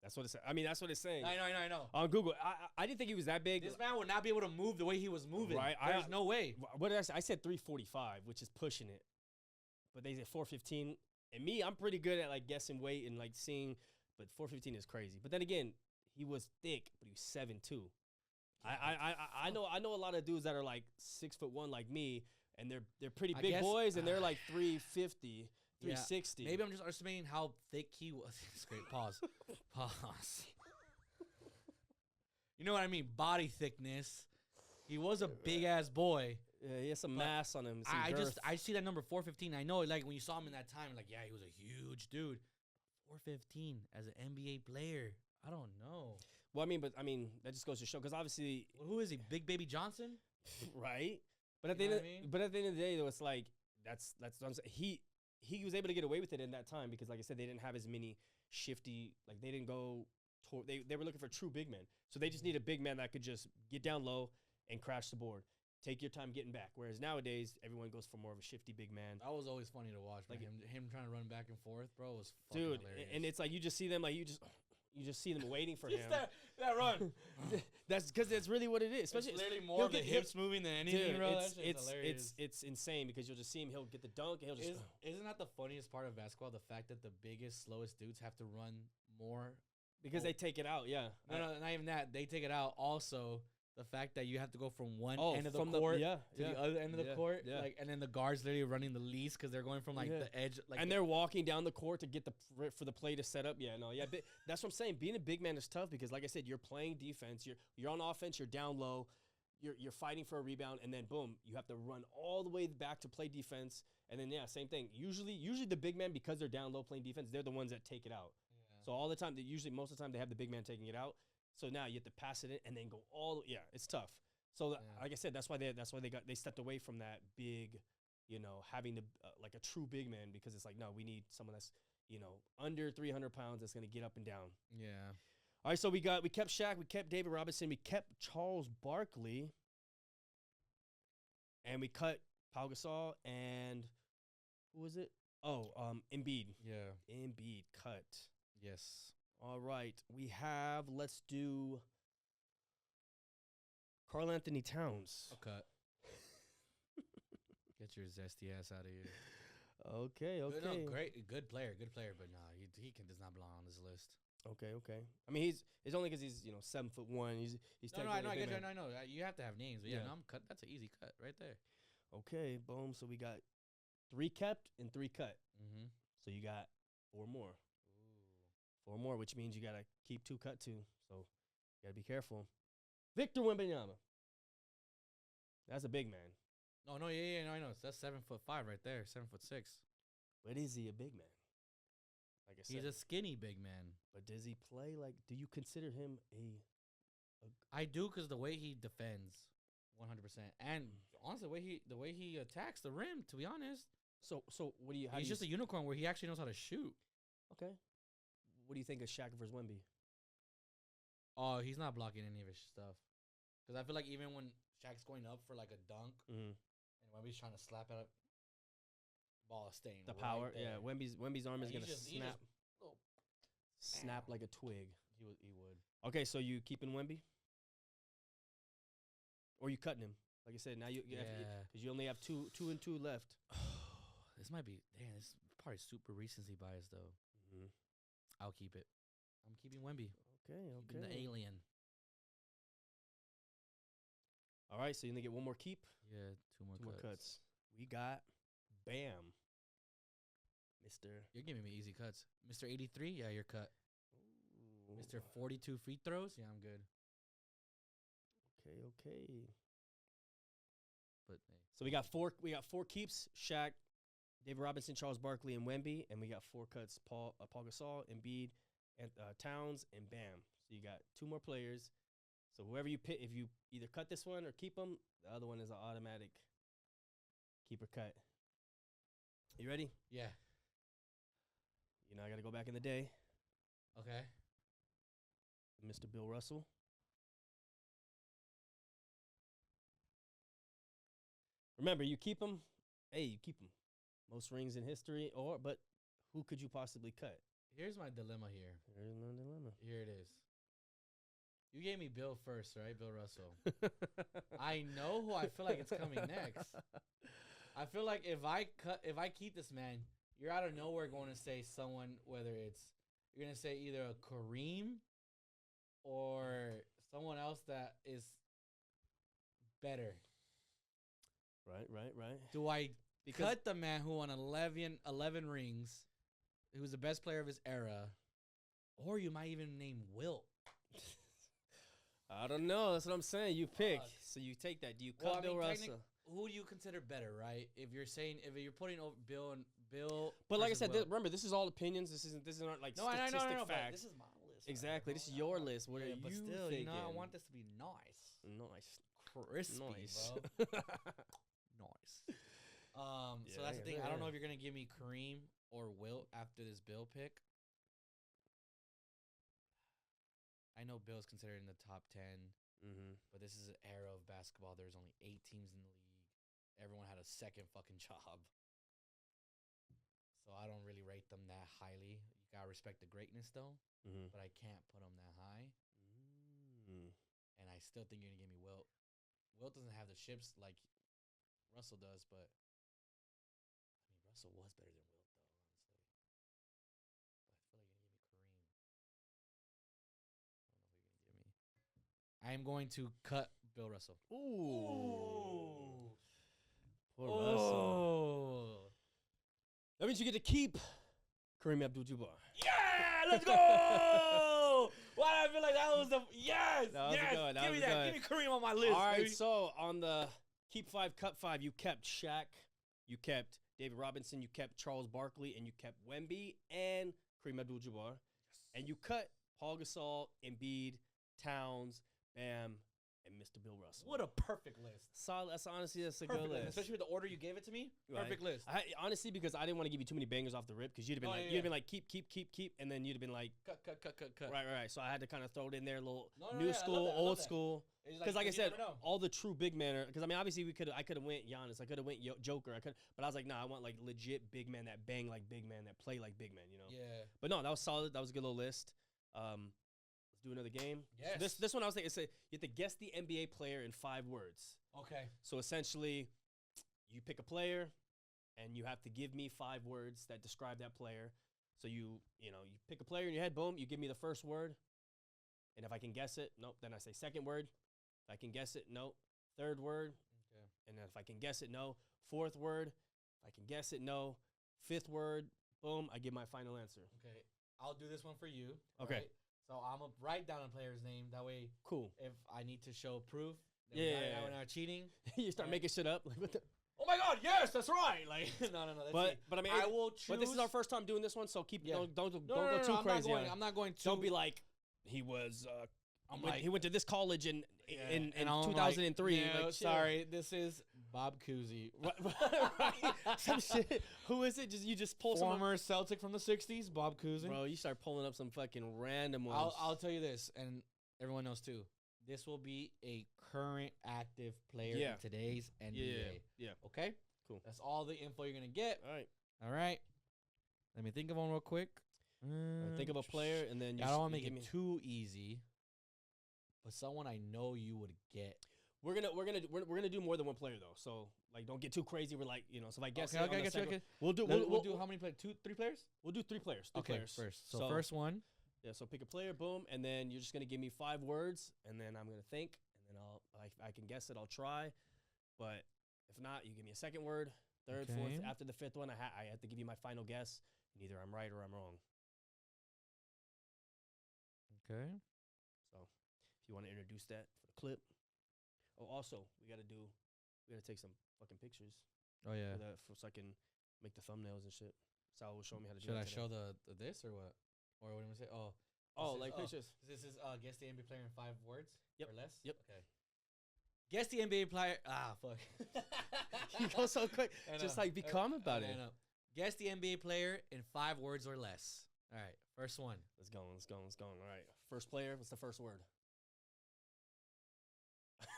That's what it's. I mean, that's what it's saying. I know. On Google, I didn't think he was that big. This man would not be able to move the way he was moving. Right. There's no way. What did I say? I said 345, which is pushing it. But they said 415. And me, I'm pretty good at like guessing weight and like seeing. But 415 is crazy. But then again, he was thick, but he was 7'2". I know a lot of dudes that are like 6'1" like me, and they're pretty big boys, and they're like 350. 360. Yeah, maybe I'm just estimating how thick he was. It's great. Pause. You know what I mean? Body thickness. He was a big ass boy. Yeah, he has some mass on him. I see that number 415. I know, like when you saw him in that time, like he was a huge dude. 415 as an NBA player. I don't know. Well, I mean, that just goes to show because obviously, who is he? Big Baby Johnson? right? But at the You end, know what I mean? but at the end of the day, though, it's like that's what I'm saying. He was able to get away with it in that time because, like I said, they didn't have as many shifty. Like they didn't go. They were looking for true big men, so they just need a big man that could just get down low and crash the board. Take your time getting back. Whereas nowadays, everyone goes for more of a shifty big man. That was always funny to watch. Like Like him trying to run back and forth, bro, was fucking Dude, hilarious. and it's like you just see them like you just see them waiting for him. Just that run. That's because that's really what it is. Especially It's literally he'll more of the get- hips moving than anything, Dude, bro. it's That shit's hilarious. it's insane because you'll just see him. He'll get the dunk and he'll just. Isn't that the funniest part of basketball? The fact that the biggest, slowest dudes have to run more. Because they take it out, yeah. No, not even that. They take it out. Also, the fact that you have to go from one end of the from court yeah, to the other end of the yeah, court, yeah. like, and then the guards literally running the least because they're going from like Yeah. the edge, like, and they're walking down the court to get for the play to set up. Yeah, no, yeah. That's what I'm saying. Being a big man is tough because, like I said, you're playing defense. You're on offense. You're down low. You're fighting for a rebound, and then boom, you have to run all the way back to play defense. And then yeah, same thing. Usually the big men, because they're down low playing defense, they're the ones that take it out. So all the time, most of the time, they have the big man taking it out. So now you have to pass it in and then go all. Yeah, it's tough. So like I said, that's why they stepped away from that big, having like a true big man because it's like no, we need someone that's under 300 pounds that's gonna get up and down. yeah. All right, so we kept Shaq, we kept David Robinson, we kept Charles Barkley, and we cut Pau Gasol and who was it? Oh, Embiid. Yeah. Embiid cut. Yes. All right, let's do Karl Anthony Towns. A cut. Get your zesty ass out of here. Okay. No, good player, but nah, he does not belong on this list. Okay. I mean, it's only because he's 7'1". He's No, I know, technically a big man. I know. You have to have names, but yeah, Yeah. no, I'm cut. That's an easy cut right there. Okay, boom. So we got 3 kept and 3 cut. Mm-hmm. So you got 4 more. 4 more, which means you gotta keep 2 cut 2. So you gotta be careful. Victor Wembanyama. That's a big man. No, yeah, no, I know. That's 7'5" right there, 7'6". But is he a big man? Like I said, He's a skinny big man. but does he play like? Do you consider him I do because the way he defends, 100%, and honestly, the way he attacks the rim. To be honest, So what do you? he's just a unicorn where he actually knows how to shoot. okay. What do you think of Shaq versus Wemby? Oh, he's not blocking any of his stuff. Because I feel like even when Shaq's going up for like a dunk Mm-hmm. and Wemby's trying to slap it up, ball is staying. The right power, there. yeah. Wemby's arm is He gonna just- oh, snap like a twig. he would. Okay, so you keeping Wemby, or you cutting him? Like I said, now Yeah. because you only have two and two left. This might be. Damn, this is probably super recency bias though. Mm-hmm. I'll keep it. I'm keeping Wemby. Okay. Keeping the alien. All right, so you only get one more keep. Yeah, two more cuts. We got Bam, Mister. You're giving me easy cuts. Mr. 83, yeah, you're cut. Mr. 42 free throws, yeah, I'm good. Okay. But hey, So we got four keeps: Shaq, David Robinson, Charles Barkley, and Wemby, and we got 4 cuts: Paul Gasol, Embiid, and Towns, and Bam. So you got 2 more players. So whoever you pick, if you either cut this one or keep them, the other one is an automatic keep or cut. You ready? yeah, I got to go back in the day. okay. Mr. Bill Russell. Remember, you keep him. Hey, you keep him. Most rings in history, but who could you possibly cut? Here's my dilemma here. There's no dilemma. Here it is. You gave me Bill first, right? Bill Russell. I know who I feel like it's coming next. I feel like if I keep this man, you're out of nowhere going to say someone, whether you're going to say either a Kareem or someone else that is better. Right. Do I Because- cut the man who won 11 rings, who's the best player of his era, or you might even name Wilt? I don't know. That's what I'm saying. You pick. Fuck. So you take that. Do you Well, cut I Bill mean, Russell? Who do you consider better, right? If you're putting over Bill. But like I versus said, Wilt. remember, this is all opinions. This isn't like No, I statistic know, but facts. this is my list. Exactly. Right? This is your list. What are but you still, thinking? I want this to be nice. Nice. crispy, Nice. bro. Nice. So that's the thing. I don't know if you're gonna give me Kareem or Wilt after this Bill pick. I know Bill's considered in the top 10, but this is an era of basketball. There's only 8 teams in the league. Everyone had a second fucking job. So I don't really rate them that highly. You gotta respect the greatness, though, but I can't put them that high. And I still think you're gonna give me Wilt. Wilt doesn't have the chips like Russell does, but I mean Russell was better than Wilt, though, honestly. But I feel like you're gonna give me Kareem. I don't know who you're gonna give me. I am going to cut Bill Russell. Ooh. Poor Russell. That means you get to keep Kareem Abdul-Jabbar. Yeah, let's go! Why I feel like that was the yes, That was yes. good. That Give was me that. good. Give me Kareem on my list. All right, baby. so on the keep 5, cut 5, you kept Shaq, you kept David Robinson, you kept Charles Barkley, and you kept Wemby and Kareem Abdul-Jabbar. Yes. And you cut Paul Gasol, Embiid, Towns, Bam, and Mr. Bill Russell. What a perfect list. Solid. That's honestly a Perfect good list. Especially with the order you gave it to me. Right. Perfect list. Honestly, because I didn't want to give you too many bangers off the rip, because you'd have been you'd have been like keep, and then you'd have been like Cut. right. So I had to kind of throw it in there, a little No, new yeah, school, old school. Because like I you said, never know. all the true big men are. Because I mean, obviously I could have went Giannis, I could have went Joker, but I was like, nah, I want like legit big men that bang like big men, that play like big men, you know. Yeah. But no, that was solid. That was a good little list. Let's do another game. Yes. So this one I was thinking, you have to guess the NBA player in 5 words. Okay. So essentially, you pick a player, and you have to give me 5 words that describe that player. So you pick a player in your head, boom, you give me the first word, and if I can guess it, nope. Then I say second word. If I can guess it, no. Third word. Okay. And then if I can guess it, no. Fourth word. If I can guess it, no. Fifth word. Boom. I give my final answer. Okay. I'll do this one for you. Okay. Right? So I'm gonna write down a player's name. That way, Cool. if I need to show proof, that Yeah. we're not cheating. You start making shit up. Like what the? Oh my God! Yes, that's right. Like no. That's But I mean, I will choose. But this is our first time doing this one, so don't go No, too crazy. I'm not going to. Don't be like he was. He went to this college in I'm 2003. Like, like, sorry, this is Bob Cousy. Right? Some shit. Who is it? You just pull some. Former Celtic from the '60s, Bob Cousy. Bro, you start pulling up some fucking random ones. I'll tell you this, and everyone knows too. This will be a current active player in today's NBA. Yeah. Okay. Cool. That's all the info you're gonna get. All right. All right. Let me think of one real quick. Think of a player, and then I don't want to make it too easy, but someone I know you would get. We're gonna do more than one player though. So like, don't get too crazy. We're like, so if I guess Okay. We'll do How many players? 3 players? We'll do 3 players. First. So first one. Yeah. So pick a player, boom, and then you're just gonna give me 5 words, and then I'm gonna think, and then I can guess it. I'll try, but if not, you give me a second word, third, fourth. After the 5th one, I have to give you my final guess, and either I'm right or I'm wrong. Okay. So if you want to introduce that for the clip. Oh, also we gotta take some fucking pictures. Oh yeah. So I can make the thumbnails and shit. Sal will show me how to do Should that. I show the this or what? Or what am I say? Pictures. This is guess the NBA player in 5 words Yep. or less. Yep. Okay. Guess the NBA player. Fuck. You go so quick. Just like be calm about it. Guess the NBA player in 5 words or less. All right. First one. Let's go. All right. First player. What's the first word?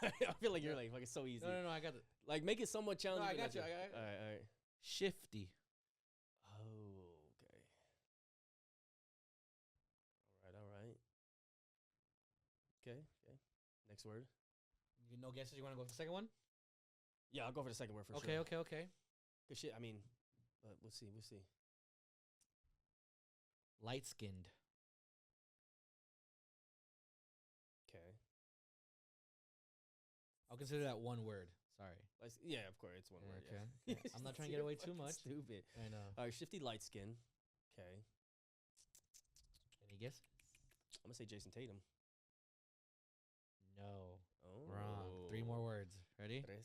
I feel like you're like fucking so easy. No. I got it. Like make it somewhat challenging. No, I got you. All right. Shifty. Oh, okay. All right. Okay. Next word. No guesses? You want to go for the second one? Yeah, I'll go for the second word for sure. Okay. Good shit. I mean, we'll see. Light-skinned. Okay. I'll consider that one word. Sorry. Yeah, of course. It's one word. Okay. Yeah. I'm not trying to get away too much. Stupid. I know. All right, shifty light skin. Okay. Any guess? I'm going to say Jason Tatum. No. Oh. Wrong. 3 more words. Ready? 3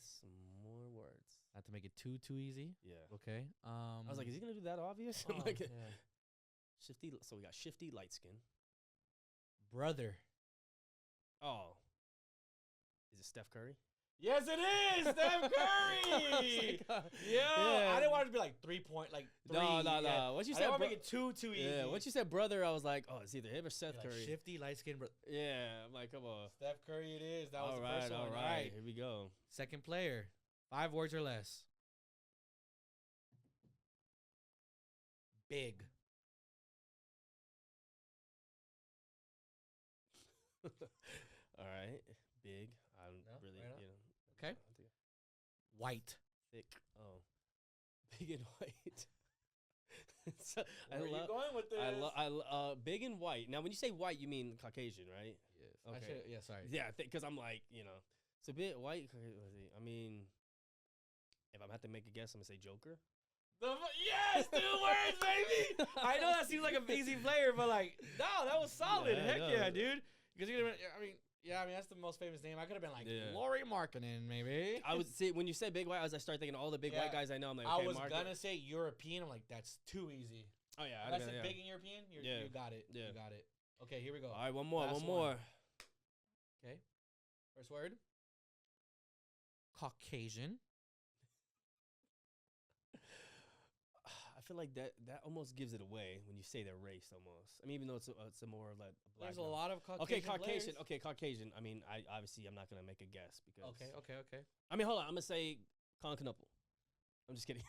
more words. Not to make it too easy. Yeah. Okay. I was like, is he going to do that obvious? Oh, like, yeah. Shifty. So we got shifty light skin. Brother. Oh. Is it Steph Curry? Yes, it is. Steph Curry. I didn't want it to be like 3 point, like 3. No. What you said? I want to make it too easy. Yeah. Once you said brother, I was like, oh, it's either him or Seth Curry. Like shifty, light skinned brother. Yeah. I'm like, come on. Steph Curry, it is. That was the first one. All right. Here we go. Second player. 5 words or less. Big. All right. Big. I don't really, right you know. Okay. White. Thick. Oh. Big and white. So, Where are you going with this? Big and white. Now, when you say white, you mean Caucasian, right? Yes. Okay. Sorry. Yeah, because I'm like, you know. It's a bit white. I mean, if I'm have to make a guess, I'm going to say Joker. Yes, 2 words, baby. I know that seems like an easy player, but like, no, that was solid. Yeah, Heck yeah, dude. Because that's the most famous name. I could have been like Laurie Markkinen, maybe. I would say when you said big white, I started thinking all the big white guys I know. I'm like, okay, I was gonna say European. I'm like, that's too easy. Oh yeah, I said big and European. You got it. Yeah. You got it. Okay, here we go. All right, one more. Okay, first word. Caucasian. I feel like that almost gives it away when you say their race almost. I mean, even though it's a more like a black. There's a lot of Caucasian. Caucasian. Players. Okay, Caucasian. I mean, I'm not gonna make a guess because. Okay. I mean, hold on. I'm gonna say Colin Knuppel. I'm just kidding.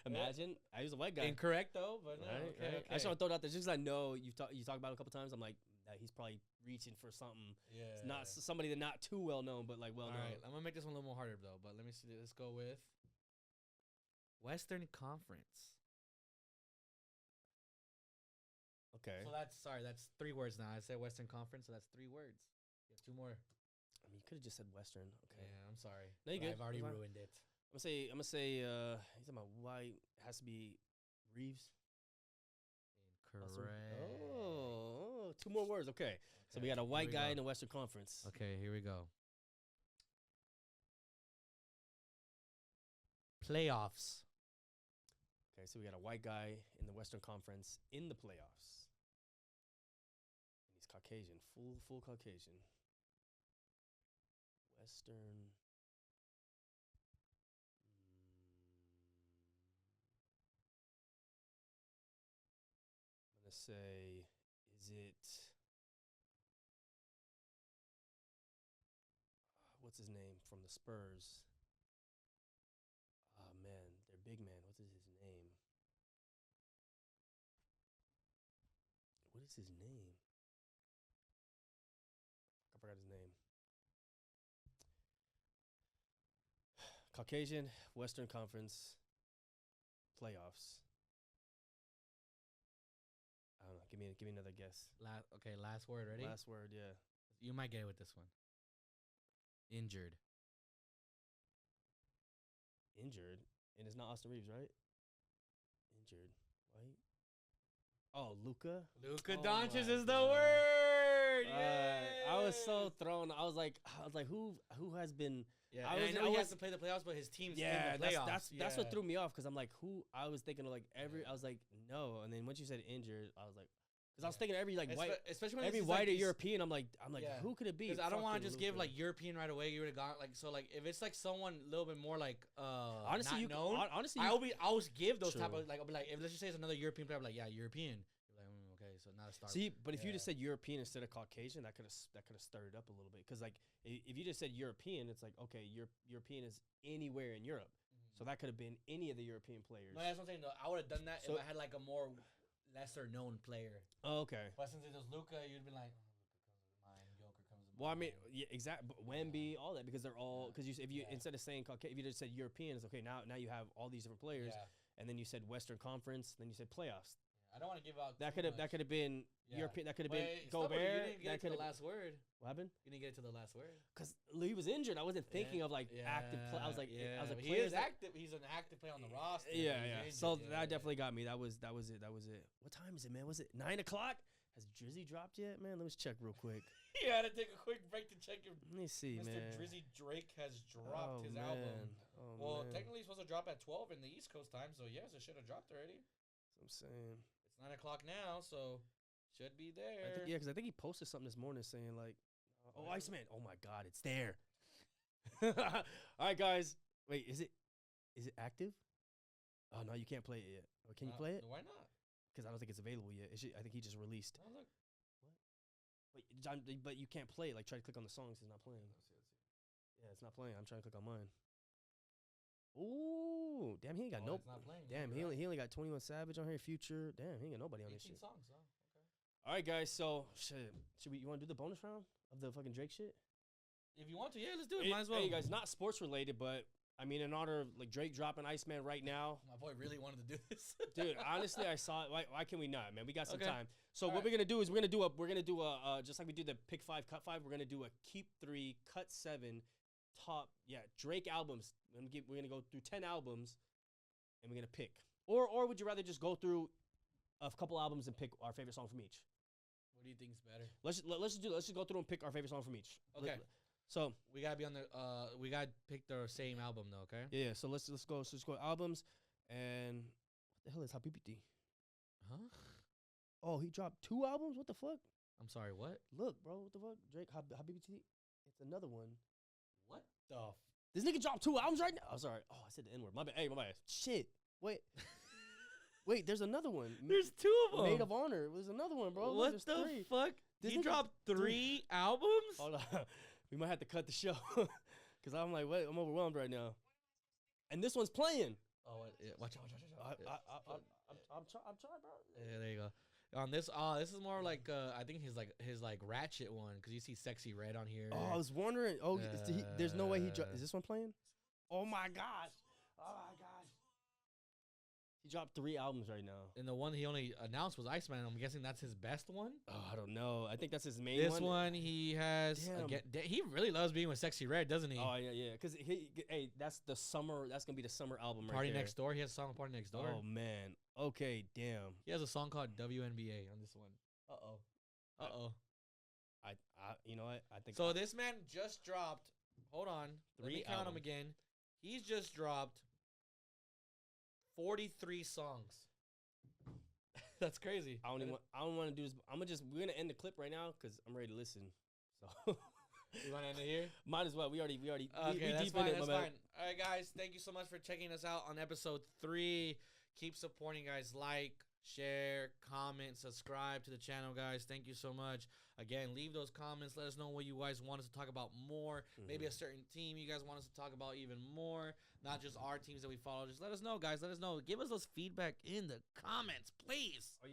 Imagine I was a white guy. Incorrect though, but no, right, okay. I just want to throw it out there just because I know you talk about it a couple times. I'm like, that he's probably reaching for something. Yeah. It's not somebody that not too well known, but like well known. All right, I'm gonna make this one a little more harder though. But let me see. Let's go with Western Conference. Okay. So that's 3 words now. I said Western Conference, so that's 3 words. You have 2 more. I mean, you could have just said Western. Okay. Yeah, I'm sorry. No, you good. I've already ruined it. I'm gonna say he's talking about white. It has to be Reeves. Incorrect. Oh, 2 more words. Okay. So we got a white guy in the Western Conference. Okay, here we go. Playoffs. Okay, so we got a white guy in the Western Conference in the playoffs. And he's Caucasian, full Caucasian. Western. I'm gonna say, is it? What's his name from the Spurs? Oh man, their big man. What is his name? What is his name? I forgot his name. Caucasian, Western Conference, playoffs. I don't know. Give me another guess. Last word. Ready? Last word. Yeah. You might get it with this one. Injured. And it's not Austin Reeves, right? Injured. White. Oh, Luka. Luka Doncic is the word. I was so thrown. I was like, who has been? Yeah, I know he has to play the playoffs, but his team's in the playoffs. That's what threw me off because I'm like, who? I was thinking of like I was like, no, and then once you said injured, I was like, because I was thinking every like white, especially when every white or European. I'm like, who could it be? Because I don't want to just give like European right away. You would have gone like so like if it's like someone a little bit more like honestly not known. Honestly, I always give those type of like I'll be like if let's just say it's another European player, I'm like European. You're like okay, so not a star. See, but if you just said European instead of Caucasian, that could have stirred it up a little bit. Because like if you just said European, it's like okay, European is anywhere in Europe, so that could have been any of the European players. No, that's what I'm saying though. I would have done that if I had like a more lesser known player. Oh, okay. But since it was Luka, you'd be like, Luka comes to mind, Joker comes to mind. Well, I mean, yeah, exactly. Wemby, all that because they're all because if you instead of saying Caucasian, if you just said European, it's okay. Now you have all these different players, and then you said Western Conference, then you said playoffs. I don't want to give out. That could have been European. That could have been Gobert. You didn't get to the last word. What happened? You didn't get to the last word because he was injured. I wasn't thinking of like active. I was like, he is active. He's an active player on the roster. Yeah. So that definitely got me. That was it. What time is it, man? Was it 9 o'clock? Has Drizzy dropped yet, man? Let me check real quick. You had to take a quick break to check if Let me see, Mr. man. Drizzy Drake has dropped his album. Oh, man. Technically, he's supposed to drop at 12 in the East Coast time, so yes, it should have dropped already. That's what I'm saying. It's 9 o'clock now, so should be there. Because I think he posted something this morning saying like, "Oh, Iceman! Oh my God, it's there! All right, guys. Wait, is it active? Oh no, you can't play it yet. Or can you play it? Why not? Because I don't think it's available yet. I think he just released. Oh, look. Wait, John, but you can't play it. Like, try to click on the songs. It's not playing. Let's see. Yeah, it's not playing. I'm trying to click on mine. Ooh, damn, he ain't got no. It's not playing. Damn, he only got 21 Savage on here. Future. Damn, he ain't got nobody on this 18 shit. songs, huh? Okay. All right, guys. So, you want to do the bonus round of the fucking Drake shit? If you want to, yeah, let's do it. Might as well. Hey, guys, not sports related, but I mean, in honor of like Drake dropping Iceman right now. My boy really wanted to do this, Dude. Honestly, I saw it. Why can we not, man? We got some Okay. time. So All what right. we're gonna do is we're gonna do a just like we do the pick 5, cut 5. We're gonna do a keep 3, cut 7, top Drake albums. We're gonna go through 10 albums, and we're gonna pick. Or would you rather just go through a couple albums and pick our favorite song from each? What do you think is better? Let's just go through and pick our favorite song from each. Okay. So We gotta be on the. We gotta pick the same album though. Okay. yeah. So let's go albums, and what the hell is Habibiti? Huh? Oh, he dropped 2 albums. What the fuck? I'm sorry. What? Look, bro. What the fuck? Drake Habibiti. It's another one. What the? This nigga dropped 2 albums right now. Oh, sorry. Oh, I said the N word. My bad. Hey, my bad. Shit. Wait. Wait. There's another one. There's 2 of them. Maid of Honor. There's another one, bro. Look, What there's the 3. fuck? This He nigga- dropped 3 albums. Hold on. We might have to cut the show because I'm like, wait, I'm overwhelmed right now. And this one's playing. Oh, yeah, watch out! I'm trying, bro. Yeah, there you go. On this, this is more like I think his Ratchet one because you see Sexy Red on here. Oh, I was wondering. Oh, there's no way is this one playing? Oh my god! Oh my god! He dropped 3 albums right now. And the one he only announced was Iceman. I'm guessing that's his best one. Oh, I don't know. I think that's his main This one. one he has. Damn. He really loves being with Sexy Red, doesn't he? Oh yeah. Because hey, that's the summer. That's gonna be the summer album right Party there. Next Door. He has a song with Party Next Door. Oh man. Okay. Damn. He has a song called WNBA on this one. You know what? I think. So this man just dropped. Hold on. Let 3 me count him albums. again. He's just dropped 43 songs. That's crazy. I don't want to do this. We're gonna end the clip right now because I'm ready to listen. So You want to end it here? might as well. We Okay, that's deep fine. in it, That's my man. fine. All right, guys. Thank you so much for checking us out on episode 3. Keep supporting, guys. Like, share, comment, subscribe to the channel, guys. Thank you so much. Again, leave those comments. Let us know what you guys want us to talk about more. Maybe a certain team you guys want us to talk about even more. Not just our teams that we follow. Just let us know, guys. Let us know. Give us those feedback in the comments, please. Oh yeah.